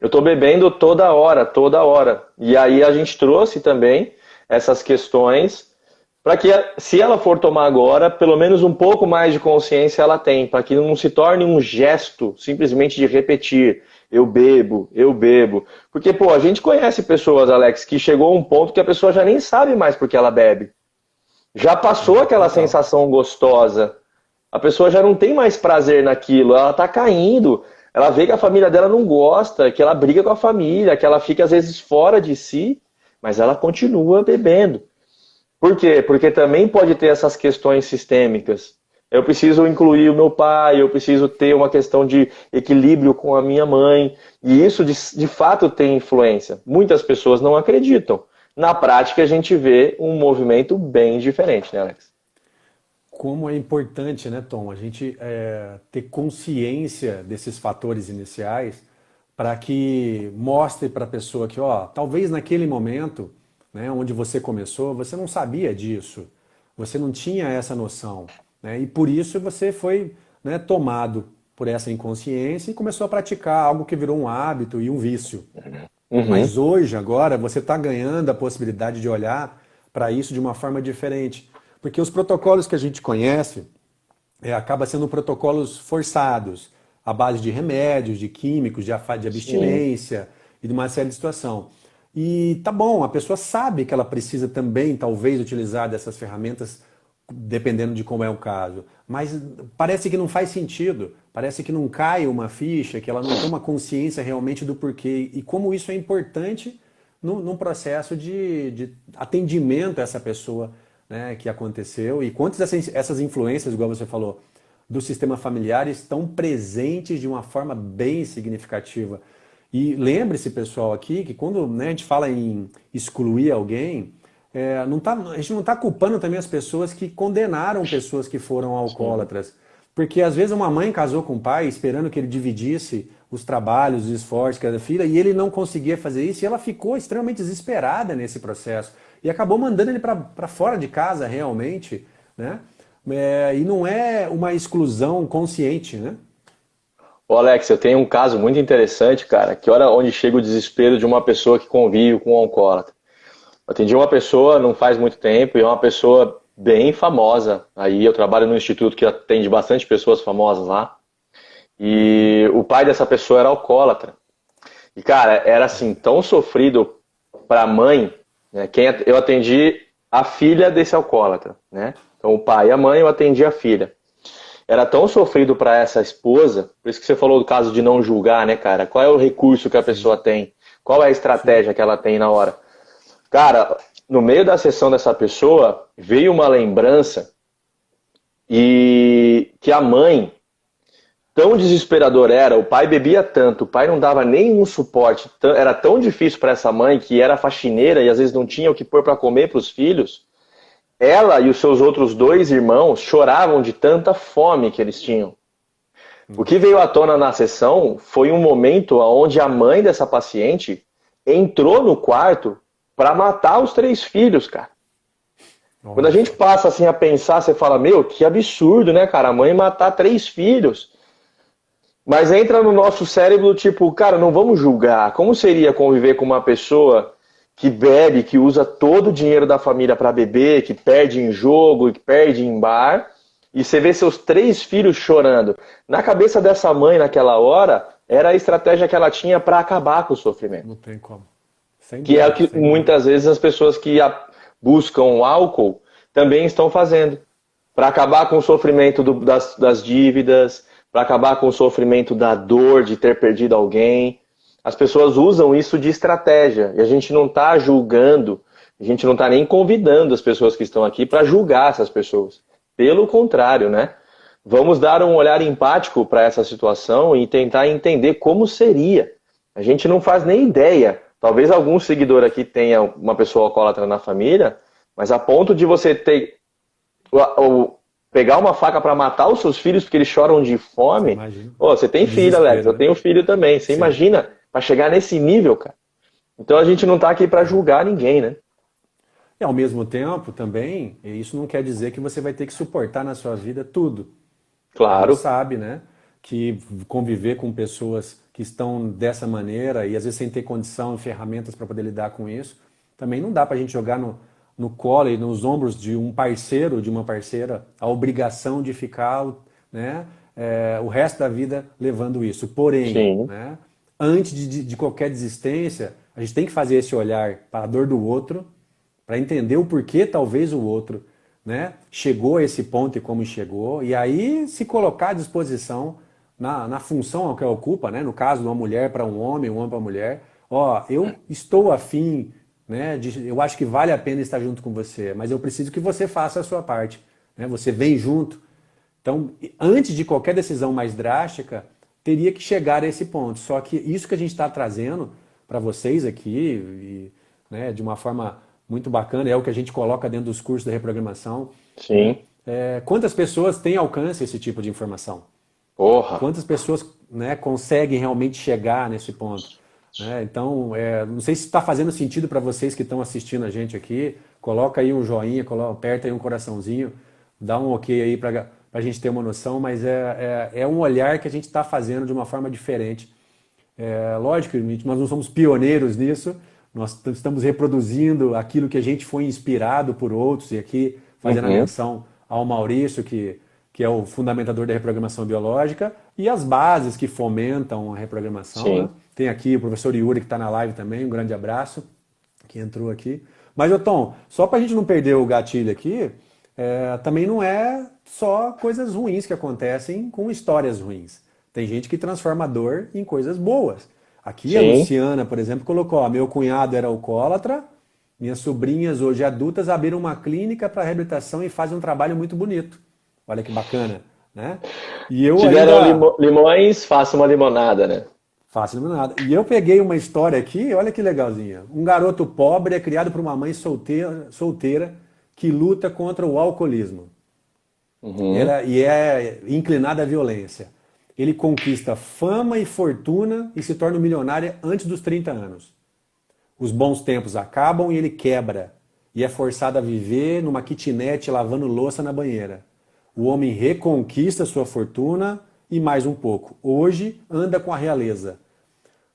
Eu estou bebendo toda hora, toda hora. E aí a gente trouxe também essas questões para que, se ela for tomar agora, pelo menos um pouco mais de consciência ela tem, para que não se torne um gesto simplesmente de repetir, eu bebo, eu bebo. Porque, pô, a gente conhece pessoas, Alex, que chegou a um ponto que a pessoa já nem sabe mais porque ela bebe. Já passou aquela sensação gostosa. A pessoa já não tem mais prazer naquilo, ela tá caindo, ela vê que a família dela não gosta, que ela briga com a família, que ela fica às vezes fora de si, mas ela continua bebendo. Por quê? Porque também pode ter essas questões sistêmicas. Eu preciso incluir o meu pai, eu preciso ter uma questão de equilíbrio com a minha mãe. E isso, de fato, tem influência. Muitas pessoas não acreditam. Na prática, a gente vê um movimento bem diferente, né, Alex? Como é importante, né, Tom, a gente ter consciência desses fatores iniciais para que mostre para a pessoa que, ó, talvez naquele momento, né, onde você começou, você não sabia disso, você não tinha essa noção, né, e por isso você foi, né, tomado por essa inconsciência e começou a praticar algo que virou um hábito e um vício. Mas hoje, agora, você está ganhando a possibilidade de olhar para isso de uma forma diferente, porque os protocolos que a gente conhece acabam sendo protocolos forçados, à base de remédios, de químicos, de abstinência e de uma série de situação. E tá bom, a pessoa sabe que ela precisa também, talvez, utilizar dessas ferramentas, dependendo de como é o caso. Mas parece que não faz sentido, parece que não cai uma ficha, que ela não tem uma consciência realmente do porquê. E como isso é importante num processo de atendimento a essa pessoa, né, que aconteceu. E quantas essas influências, igual você falou, do sistema familiar estão presentes de uma forma bem significativa. E lembre-se, pessoal, aqui, que quando, né, a gente fala em excluir alguém, a gente não está culpando também as pessoas que condenaram pessoas que foram alcoólatras. Porque às vezes uma mãe casou com o pai esperando que ele dividisse os trabalhos, os esforços que era filha, e ele não conseguia fazer isso, e ela ficou extremamente desesperada nesse processo. E acabou mandando ele para fora de casa realmente, né? E não é uma exclusão consciente, né? Ô Alex, eu tenho um caso muito interessante, cara, que olha onde chega o desespero de uma pessoa que convive com um alcoólatra. Eu atendi uma pessoa não faz muito tempo e é uma pessoa bem famosa. Aí eu trabalho num instituto que atende bastante pessoas famosas lá. E o pai dessa pessoa era alcoólatra. E, cara, era assim, tão sofrido pra mãe, né? Eu atendi a filha desse alcoólatra, né? Então o pai e a mãe, eu atendi a filha. Era tão sofrido para essa esposa, por isso que você falou do caso de não julgar, né, cara? Qual é o recurso que a pessoa tem? Qual é a estratégia que ela tem na hora? Cara, no meio da sessão dessa pessoa, veio uma lembrança e que a mãe tão desesperador era, o pai bebia tanto, o pai não dava nenhum suporte, era tão difícil para essa mãe que era faxineira e às vezes não tinha o que pôr para comer para os filhos. Ela e os seus outros 2 irmãos choravam de tanta fome que eles tinham. O que veio à tona na sessão foi um momento onde a mãe dessa paciente entrou no quarto para matar os 3 filhos, cara. Quando a gente passa assim a pensar, você fala, meu, que absurdo, né, cara? A mãe matar 3 filhos. Mas entra no nosso cérebro, tipo, cara, não vamos julgar. Como seria conviver com uma pessoa que bebe, que usa todo o dinheiro da família para beber, que perde em jogo, que perde em bar, e você vê seus 3 filhos chorando. Na cabeça dessa mãe, naquela hora, era a estratégia que ela tinha para acabar com o sofrimento. Não tem como. Que é o que muitas vezes as pessoas que buscam o álcool também estão fazendo. Para acabar com o sofrimento das dívidas, para acabar com o sofrimento da dor de ter perdido alguém. As pessoas usam isso de estratégia. E a gente não está julgando, a gente não está nem convidando as pessoas que estão aqui para julgar essas pessoas. Pelo contrário, né? Vamos dar um olhar empático para essa situação e tentar entender como seria. A gente não faz nem ideia. Talvez algum seguidor aqui tenha uma pessoa alcoólatra na família, mas a ponto de você pegar uma faca para matar os seus filhos porque eles choram de fome. Você tem filho, Alex, eu tenho filho também. Você imagina para chegar nesse nível, cara? Então a gente não está aqui para julgar ninguém, né? E ao mesmo tempo também, isso não quer dizer que você vai ter que suportar na sua vida tudo. Claro. Você sabe, né? Que conviver com pessoas que estão dessa maneira e às vezes sem ter condição e ferramentas para poder lidar com isso, também não dá para a gente jogar no colo e nos ombros de um parceiro, de uma parceira, a obrigação de ficar, né, o resto da vida levando isso. Porém, né, antes de qualquer desistência, a gente tem que fazer esse olhar para a dor do outro, para entender o porquê talvez o outro, né, chegou a esse ponto e como chegou, e aí se colocar à disposição na função que ocupa, né, no caso de uma mulher para um homem para uma mulher, eu estou afim, né, eu acho que vale a pena estar junto com você, mas eu preciso que você faça a sua parte, né, você vem junto. Então, antes de qualquer decisão mais drástica, teria que chegar a esse ponto. Só que isso que a gente está trazendo para vocês aqui, né, de uma forma muito bacana, é o que a gente coloca dentro dos cursos da reprogramação. Sim. Quantas pessoas têm alcance a esse tipo de informação? Porra. Quantas pessoas, né, conseguem realmente chegar nesse ponto? Né? Então, não sei se está fazendo sentido para vocês que estão assistindo a gente aqui. Coloca aí um joinha, aperta aí um coraçãozinho, dá um ok aí para a gente ter uma noção, mas é um olhar que a gente está fazendo de uma forma diferente. Lógico, nós não somos pioneiros nisso, nós estamos reproduzindo aquilo que a gente foi inspirado por outros, e aqui fazendo a menção ao Maurício, que é o fundamentador da reprogramação biológica, e as bases que fomentam a reprogramação. Né? Tem aqui o professor Yuri, que está na live também, um grande abraço, que entrou aqui. Mas, Tom, só para a gente não perder o gatilho aqui, também não é só coisas ruins que acontecem com histórias ruins. Tem gente que transforma a dor em coisas boas. Aqui a Luciana, por exemplo, colocou, meu cunhado era alcoólatra, minhas sobrinhas hoje adultas abriram uma clínica para reabilitação e fazem um trabalho muito bonito. Olha que bacana, né? E eu tiveram limões, faça uma limonada, né? Faça limonada. E eu peguei uma história aqui, olha que legalzinha. Um garoto pobre é criado por uma mãe solteira que luta contra o alcoolismo. E é inclinado à violência. Ele conquista fama e fortuna e se torna um milionário antes dos 30 anos. Os bons tempos acabam e ele quebra. E é forçado a viver numa kitnet lavando louça na banheira. O homem reconquista sua fortuna e mais um pouco. Hoje anda com a realeza.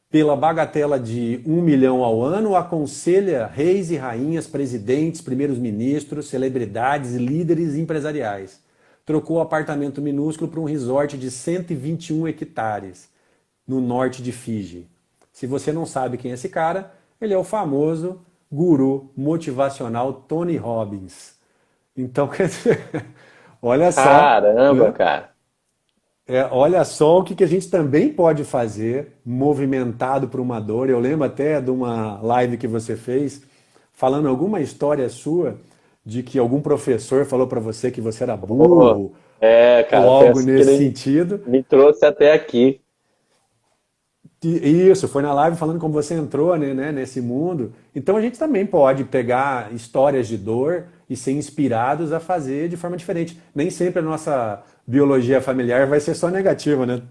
Pela bagatela de 1 milhão ao ano, aconselha reis e rainhas, presidentes, primeiros ministros, celebridades e líderes empresariais. Trocou o apartamento minúsculo por um resort de 121 hectares, no norte de Fiji. Se você não sabe quem é esse cara, ele é o famoso guru motivacional Tony Robbins. Então, quer dizer, olha só. Caramba, né? Cara. Olha só o que a gente também pode fazer, movimentado por uma dor. Eu lembro até de uma live que você fez, falando alguma história sua, de que algum professor falou para você que você era burro, É, cara, ou foi algo assim que nesse ele sentido. me trouxe até aqui. Isso, foi na live falando como você entrou, né, nesse mundo. Então a gente também pode pegar histórias de dor e ser inspirados a fazer de forma diferente. Nem sempre a nossa biologia familiar vai ser só negativa, né?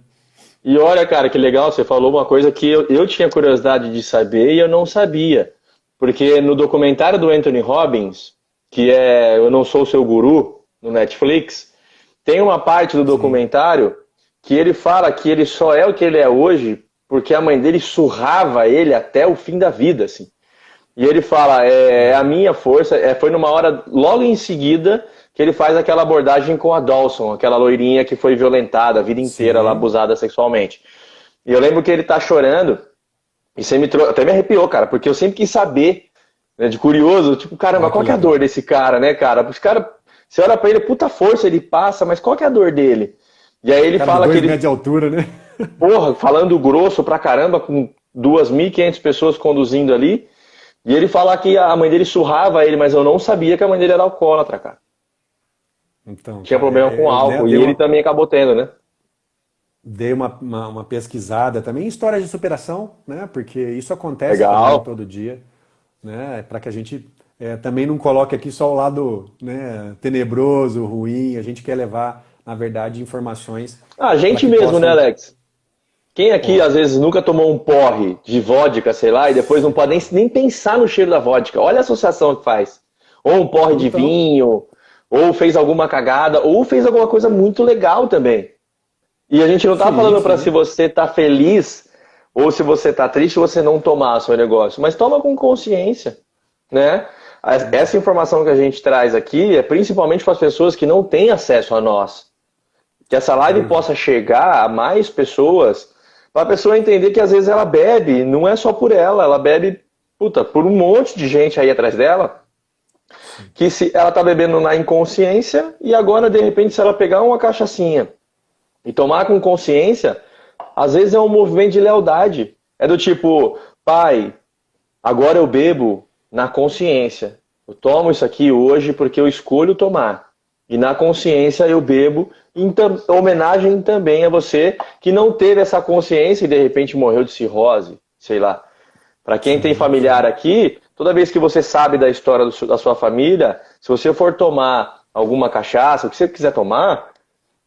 E olha, cara, que legal, você falou uma coisa que eu tinha curiosidade de saber e eu não sabia. Porque no documentário do Anthony Robbins, que é Eu Não Sou Seu Guru, no Netflix, tem uma parte do Sim. documentário que ele fala que ele só é o que ele é hoje porque a mãe dele surrava ele até o fim da vida, assim. E ele fala, é a minha força, foi numa hora logo em seguida que ele faz aquela abordagem com a Dawson, aquela loirinha que foi violentada a vida inteira, lá, Sim. abusada sexualmente. E eu lembro que ele tá chorando, e você me até me arrepiou, cara, porque eu sempre quis saber, né, de curioso, tipo, caramba, Olha que qual que é a dor legal. desse cara, né, cara? Esse cara, você olha pra ele, puta força ele passa, mas qual que é a dor dele? E aí ele Cara de fala que 2 metros ele, de altura, né? porra, falando grosso pra caramba, com 2.500 pessoas conduzindo ali, e ele fala que a mãe dele surrava ele, mas eu não sabia que a mãe dele era alcoólatra, cara. Então, Tinha cara, problema com eu né, álcool, e ele também acabou tendo, né? dei uma pesquisada também em histórias de superação, né? Porque isso acontece também Legal. todo dia, né? Para que a gente também não coloque aqui só o lado, né, tenebroso, ruim. A gente quer levar, na verdade, informações Ah, a para gente que mesmo, né, possam. Alex? Quem aqui Ó, às vezes nunca tomou um porre de vodka, sei lá, e depois não pode nem pensar no cheiro da vodka? Olha a associação que faz. Ou um porre de então, vinho, ou fez alguma cagada, ou fez alguma coisa muito legal também. E a gente não tá sim, falando para se sim. você tá feliz ou se você tá triste você não tomar seu negócio, mas toma com consciência, né? Essa informação que a gente traz aqui é principalmente para as pessoas que não têm acesso a nós. Que essa live possa Exato. chegar a mais pessoas, para a pessoa entender que às vezes ela bebe, não é só por ela bebe, puta, por um monte de gente aí atrás dela, Sim, que se ela tá bebendo na inconsciência e agora de repente se ela pegar uma cachaçinha e tomar com consciência, às vezes é um movimento de lealdade. É do tipo, pai, agora eu bebo na consciência. Eu tomo isso aqui hoje porque eu escolho tomar. E na consciência eu bebo em homenagem também a você que não teve essa consciência e de repente morreu de cirrose, sei lá. Para quem tem sim, familiar sim. aqui, toda vez que você sabe da história da sua família, se você for tomar alguma cachaça, o que você quiser tomar,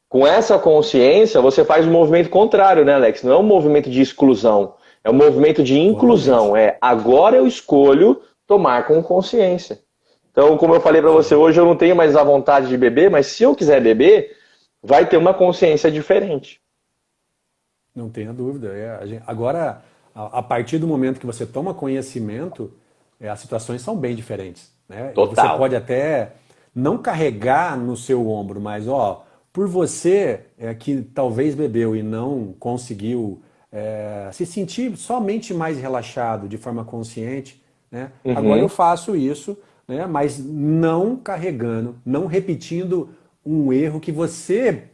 com essa consciência, você faz um movimento contrário, né, Alex? Não é um movimento de exclusão, é um movimento de inclusão. Totalmente. É agora eu escolho tomar com consciência. Então, como eu falei para você, Sim. hoje eu não tenho mais a vontade de beber, mas se eu quiser beber, vai ter uma consciência diferente. Não tenha dúvida. Agora, a partir do momento que você toma conhecimento, as situações são bem diferentes, né? E você Total. pode até não carregar no seu ombro, mas ó, por você que talvez bebeu e não conseguiu se sentir somente mais relaxado, de forma consciente, né? Agora eu Uhum. faço isso, né? Mas não carregando, não repetindo um erro que você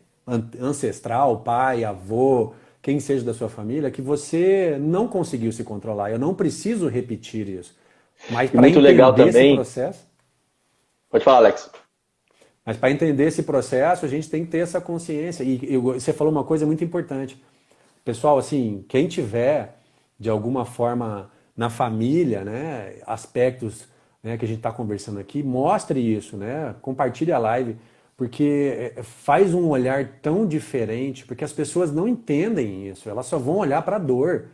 ancestral, pai, avô, quem seja da sua família, que você não conseguiu se controlar. Eu não preciso repetir isso. Mas E para muito legal entender esse também. processo, Pode falar, Alex. a gente tem que ter essa consciência. E você falou uma coisa muito importante. Pessoal, assim, quem tiver de alguma forma na família, né, aspectos, né, que a gente está conversando aqui, mostre isso, né, compartilhe a live, porque faz um olhar tão diferente, porque as pessoas não entendem isso, elas só vão olhar para a dor,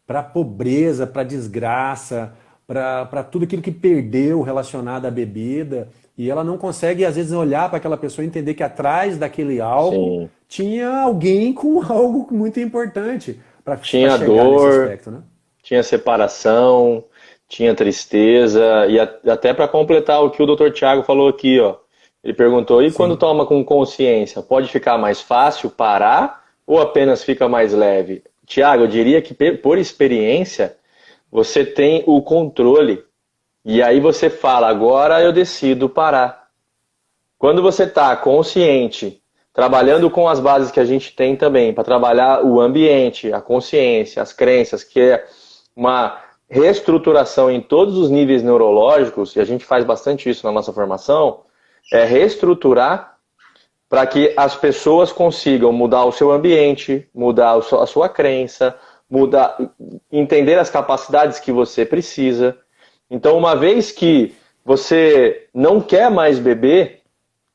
para a pobreza, para a desgraça, para tudo aquilo que perdeu relacionado à bebida, e ela não consegue, às vezes, olhar para aquela pessoa e entender que atrás daquele algo Sim. tinha alguém com algo muito importante para Tinha chegar nesse dor, aspecto, né? tinha separação, tinha tristeza, e até para completar o que o Dr. Tiago falou aqui, ó. Ele perguntou: e quando Sim, toma com consciência, pode ficar mais fácil parar ou apenas fica mais leve? Tiago, eu diria que por experiência você tem o controle e aí você fala: agora eu decido parar. Quando você está consciente, trabalhando com as bases que a gente tem também, para trabalhar o ambiente, a consciência, as crenças, que é uma reestruturação em todos os níveis neurológicos, e a gente faz bastante isso na nossa formação, é reestruturar. para que as pessoas consigam mudar o seu ambiente, mudar a sua crença, mudar, entender as capacidades que você precisa. Então, uma vez que você não quer mais beber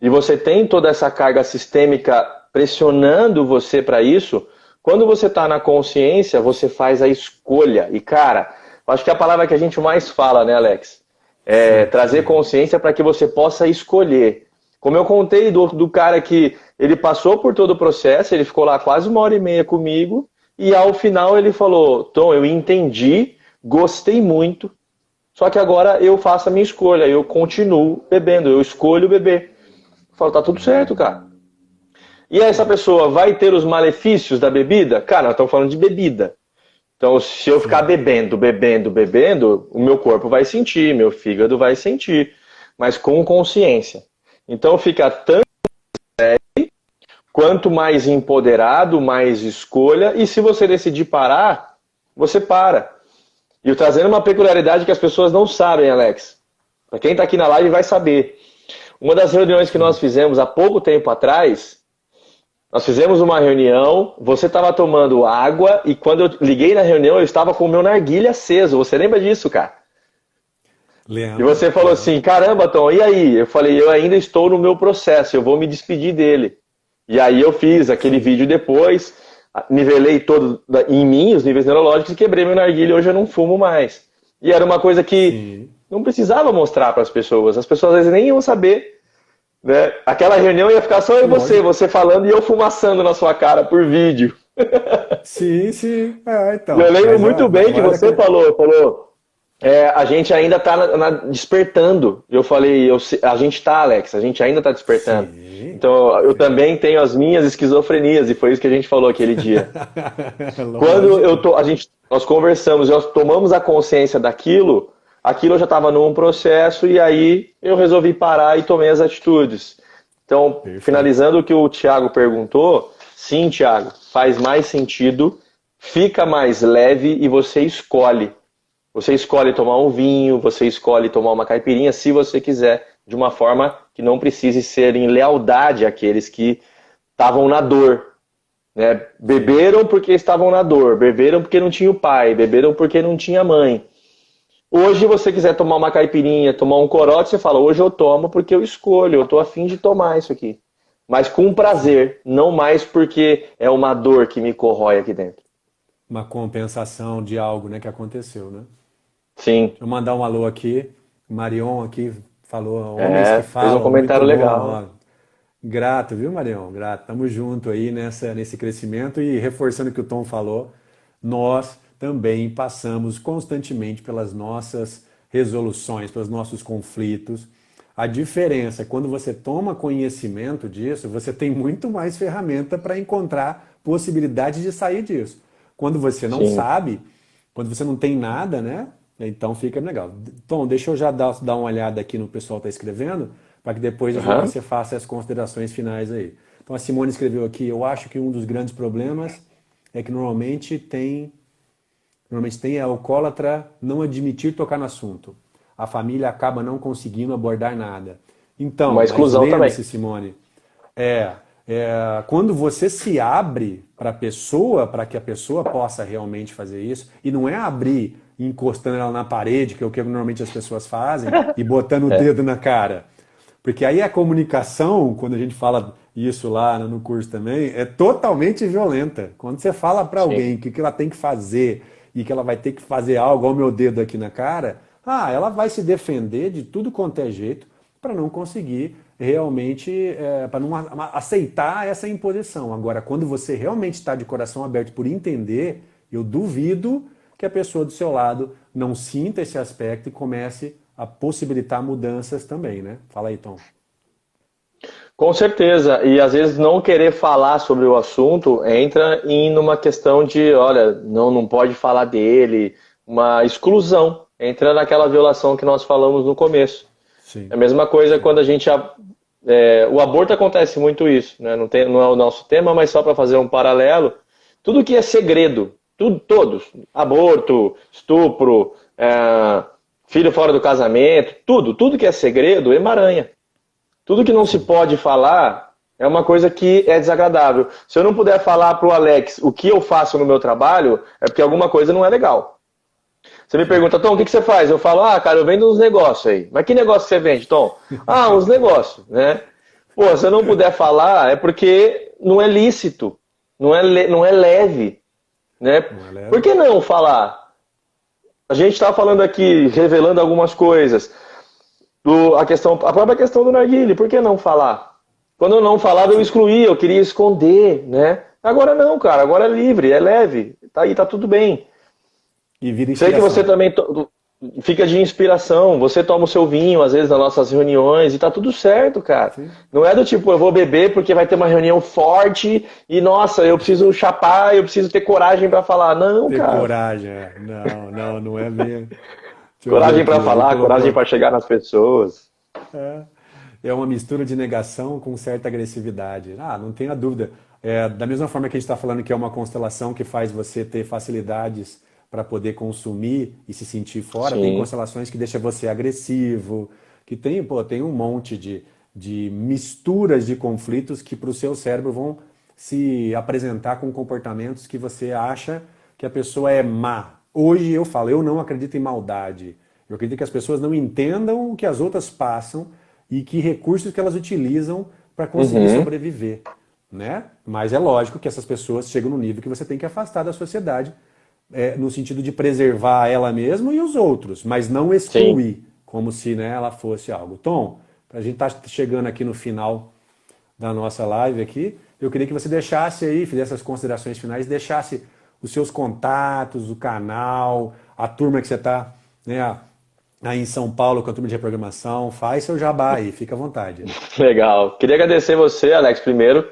e você tem toda essa carga sistêmica pressionando você para isso, quando você está na consciência, você faz a escolha. E, cara, acho que é a palavra que a gente mais fala, né, Alex? É trazer consciência para que você possa escolher. Como eu contei do cara que ele passou por todo o processo, ele ficou lá quase 1h30 comigo, e ao final ele falou, Tom, eu entendi, gostei muito, só que agora eu faço a minha escolha, eu continuo bebendo, eu escolho beber. Eu falo, tá tudo certo, cara. E essa pessoa vai ter os malefícios da bebida? Cara, nós estamos falando de bebida. Então, se eu ficar bebendo, o meu corpo vai sentir, meu fígado vai sentir, mas com consciência. Então, fica tanto leve, quanto mais empoderado, mais escolha, e se você decidir parar, você para. E eu trazendo uma peculiaridade que as pessoas não sabem, Alex. Para quem está aqui na live vai saber. Uma das reuniões que nós fizemos há pouco tempo atrás, nós fizemos uma reunião, você estava tomando água e quando eu liguei na reunião eu estava com o meu narguilé aceso. Você lembra disso, cara? Lembro. E você falou assim, caramba, Tom, e aí? Eu falei, eu ainda estou no meu processo, eu vou me despedir dele. E aí eu fiz aquele vídeo depois, nivelei todo em mim, os níveis neurológicos, e quebrei meu narguilé, hoje eu não fumo mais. E era uma coisa que não precisava mostrar para as pessoas às vezes nem iam saber. Né? Aquela reunião ia ficar só eu e você falando e eu fumaçando na sua cara por vídeo. Sim. Então. Eu lembro muito bem que você falou a gente ainda está despertando. Eu falei, a gente está, Alex, a gente ainda está despertando. Sim, então eu também tenho as minhas esquizofrenias e foi isso que a gente falou aquele dia. Quando nós conversamos, nós tomamos a consciência daquilo. Aquilo já estava num processo e aí eu resolvi parar e tomei as atitudes. Então, finalizando o que o Thiago perguntou, sim, Thiago, faz mais sentido, fica mais leve e você escolhe. Você escolhe tomar um vinho, você escolhe tomar uma caipirinha, se você quiser, de uma forma que não precise ser em lealdade àqueles que estavam na dor. Né? Beberam porque estavam na dor, beberam porque não tinha o pai, beberam porque não tinha mãe. Hoje você quiser tomar uma caipirinha, tomar um corote, você fala, hoje eu tomo porque eu escolho, eu estou afim de tomar isso aqui. Mas com prazer, não mais porque é uma dor que me corrói aqui dentro. Uma compensação de algo, né, que aconteceu, né? Sim. Deixa eu mandar um alô aqui, o Marion aqui falou, homens que falam. Fez um comentário legal. Bom, grato, viu, Marion? Grato. Tamo junto aí nesse crescimento e reforçando o que o Tom falou, nós também passamos constantemente pelas nossas resoluções, pelos nossos conflitos. A diferença é quando você toma conhecimento disso, você tem muito mais ferramenta para encontrar possibilidade de sair disso. Quando você não sabe, quando você não tem nada, né? Então fica legal. Tom, deixa eu já dar uma olhada aqui no pessoal que está escrevendo, para que depois você faça as considerações finais aí. Então a Simone escreveu aqui, eu acho que um dos grandes problemas é que normalmente tem alcoólatra não admitir tocar no assunto. A família acaba não conseguindo abordar nada. Então, uma exclusão também. Simone, quando você se abre para que a pessoa possa realmente fazer isso, e não é abrir encostando ela na parede, que é o que normalmente as pessoas fazem, e botando o dedo na cara. Porque aí a comunicação, quando a gente fala isso lá no curso também, é totalmente violenta. Quando você fala para alguém o que ela tem que fazer, e que ela vai ter que fazer algo ao meu dedo aqui na cara, ela vai se defender de tudo quanto é jeito para não conseguir realmente, para não aceitar essa imposição. Agora, quando você realmente está de coração aberto por entender, eu duvido que a pessoa do seu lado não sinta esse aspecto e comece a possibilitar mudanças também, né? Fala aí, Tom. Com certeza, e às vezes não querer falar sobre o assunto entra em uma questão de, olha, não pode falar dele, uma exclusão, entra naquela violação que nós falamos no começo. Sim. É a mesma coisa quando a gente... o aborto acontece muito isso, né? Não é o nosso tema, mas só para fazer um paralelo, tudo que é segredo, todos, aborto, estupro, filho fora do casamento, tudo que é segredo emaranha. Tudo que não se pode falar é uma coisa que é desagradável. Se eu não puder falar pro Alex o que eu faço no meu trabalho, é porque alguma coisa não é legal. Você me pergunta, Tom, o que você faz? Eu falo, cara, eu vendo uns negócios aí. Mas que negócio você vende, Tom? Uns negócios, né? Pô, se eu não puder falar, é porque não é lícito, não é leve, né? Não é leve. Por que não falar? A gente está falando aqui, revelando algumas coisas. A própria questão do narguilé, por que não falar? Quando eu não falava, eu excluía, eu queria esconder, né? Agora não, cara, agora é livre, é leve, tá aí, tá tudo bem. E vira Sei que inspiração. você também fica de inspiração, você toma o seu vinho, às vezes, nas nossas reuniões, e tá tudo certo, cara. Sim. Não é do tipo, eu vou beber porque vai ter uma reunião forte e, nossa, eu preciso chapar, eu preciso ter coragem pra falar. Não, Ter cara. coragem, não é mesmo. Deixa eu ver Coragem aqui, pra ele falar, colocou- coragem pra chegar nas pessoas. É uma mistura de negação com certa agressividade. Não tenha dúvida. Da mesma forma que a gente está falando que é uma constelação que faz você ter facilidades para poder consumir e se sentir fora, tem Sim. constelações que deixam você agressivo, que tem um monte de misturas de conflitos que para o seu cérebro vão se apresentar com comportamentos que você acha que a pessoa é má. Hoje eu falo, eu não acredito em maldade. Eu acredito que as pessoas não entendam o que as outras passam e que recursos que elas utilizam para conseguir sobreviver, né? Mas é lógico que essas pessoas chegam no nível que você tem que afastar da sociedade, no sentido de preservar ela mesma e os outros, mas não excluir, como se, né, ela fosse algo. Tom, a gente está chegando aqui no final da nossa live aqui, eu queria que você deixasse aí, fizesse as considerações finais, deixasse os seus contatos, o canal, a turma que você está, né, aí em São Paulo com a turma de reprogramação, faz seu jabá aí, fica à vontade. Legal. Queria agradecer você, Alex, primeiro.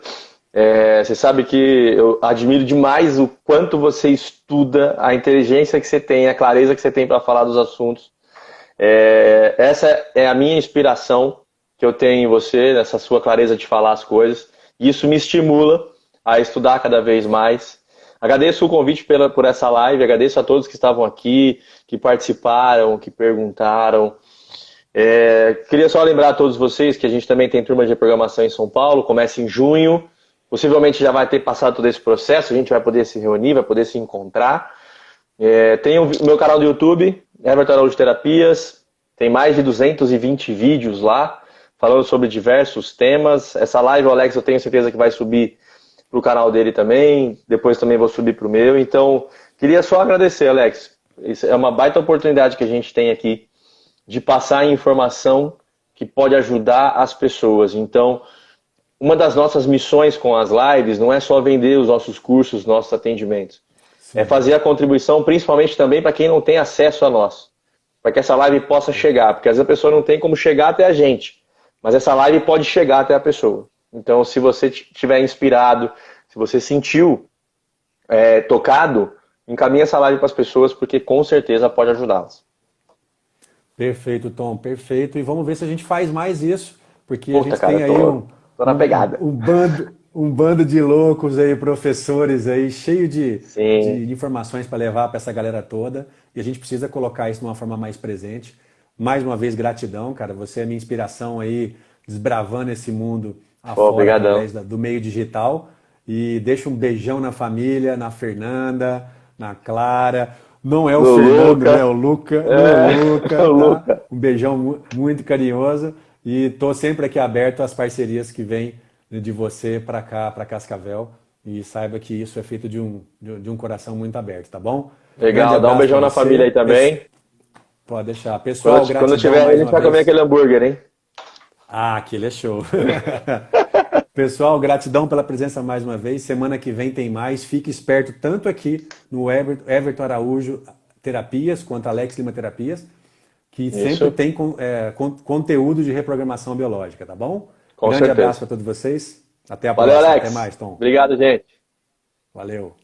Você sabe que eu admiro demais o quanto você estuda, a inteligência que você tem, a clareza que você tem para falar dos assuntos. Essa é a minha inspiração que eu tenho em você, nessa sua clareza de falar as coisas. E isso me estimula a estudar cada vez mais. Agradeço o convite por essa live, agradeço a todos que estavam aqui, que participaram, que perguntaram. Queria só lembrar a todos vocês que a gente também tem turma de programação em São Paulo, começa em junho. Possivelmente já vai ter passado todo esse processo, a gente vai poder se reunir, vai poder se encontrar. Tem o meu canal do YouTube, Everton Araújo Terapias, tem mais de 220 vídeos lá, falando sobre diversos temas. Essa live, o Alex, eu tenho certeza que vai subir para o canal dele também, depois também vou subir para o meu. Então, queria só agradecer, Alex. Isso é uma baita oportunidade que a gente tem aqui de passar informação que pode ajudar as pessoas. Então, uma das nossas missões com as lives não é só vender os nossos cursos, os nossos atendimentos. Sim. É fazer a contribuição, principalmente também para quem não tem acesso a nós. Para que essa live possa chegar, porque às vezes a pessoa não tem como chegar até a gente, mas essa live pode chegar até a pessoa. Então, se você estiver inspirado, se você sentiu tocado, encaminhe essa live para as pessoas, porque com certeza pode ajudá-las. Perfeito, Tom, perfeito. E vamos ver se a gente faz mais isso, porque a gente cara, tem aí tô na pegada. um bando de loucos aí, professores aí, cheio de informações para levar para essa galera toda. E a gente precisa colocar isso de uma forma mais presente. Mais uma vez, gratidão, cara. Você é minha inspiração aí, desbravando esse mundo afora através do meio digital. E deixa um beijão na família, na Fernanda, na Clara. Não é o Fernando, né? É o Luca. Não é o Luca, tá? Luca. Um beijão muito carinhoso. E tô sempre aqui aberto às parcerias que vêm de você para cá, para Cascavel. E saiba que isso é feito de um coração muito aberto, tá bom? Legal, dá um beijão na família aí também. Pode deixar. Pessoal, gratidão. Quando tiver aí, a gente vai comer aquele hambúrguer, hein? Aquele é show. Pessoal, gratidão pela presença mais uma vez. Semana que vem tem mais. Fique esperto tanto aqui no Everton Araújo Terapias quanto Alex Lima Terapias, que sempre tem conteúdo de reprogramação biológica, tá bom? Com Grande certeza. abraço para todos vocês. Até a próxima. Valeu, Alex. Até mais, Tom. Obrigado, gente. Valeu.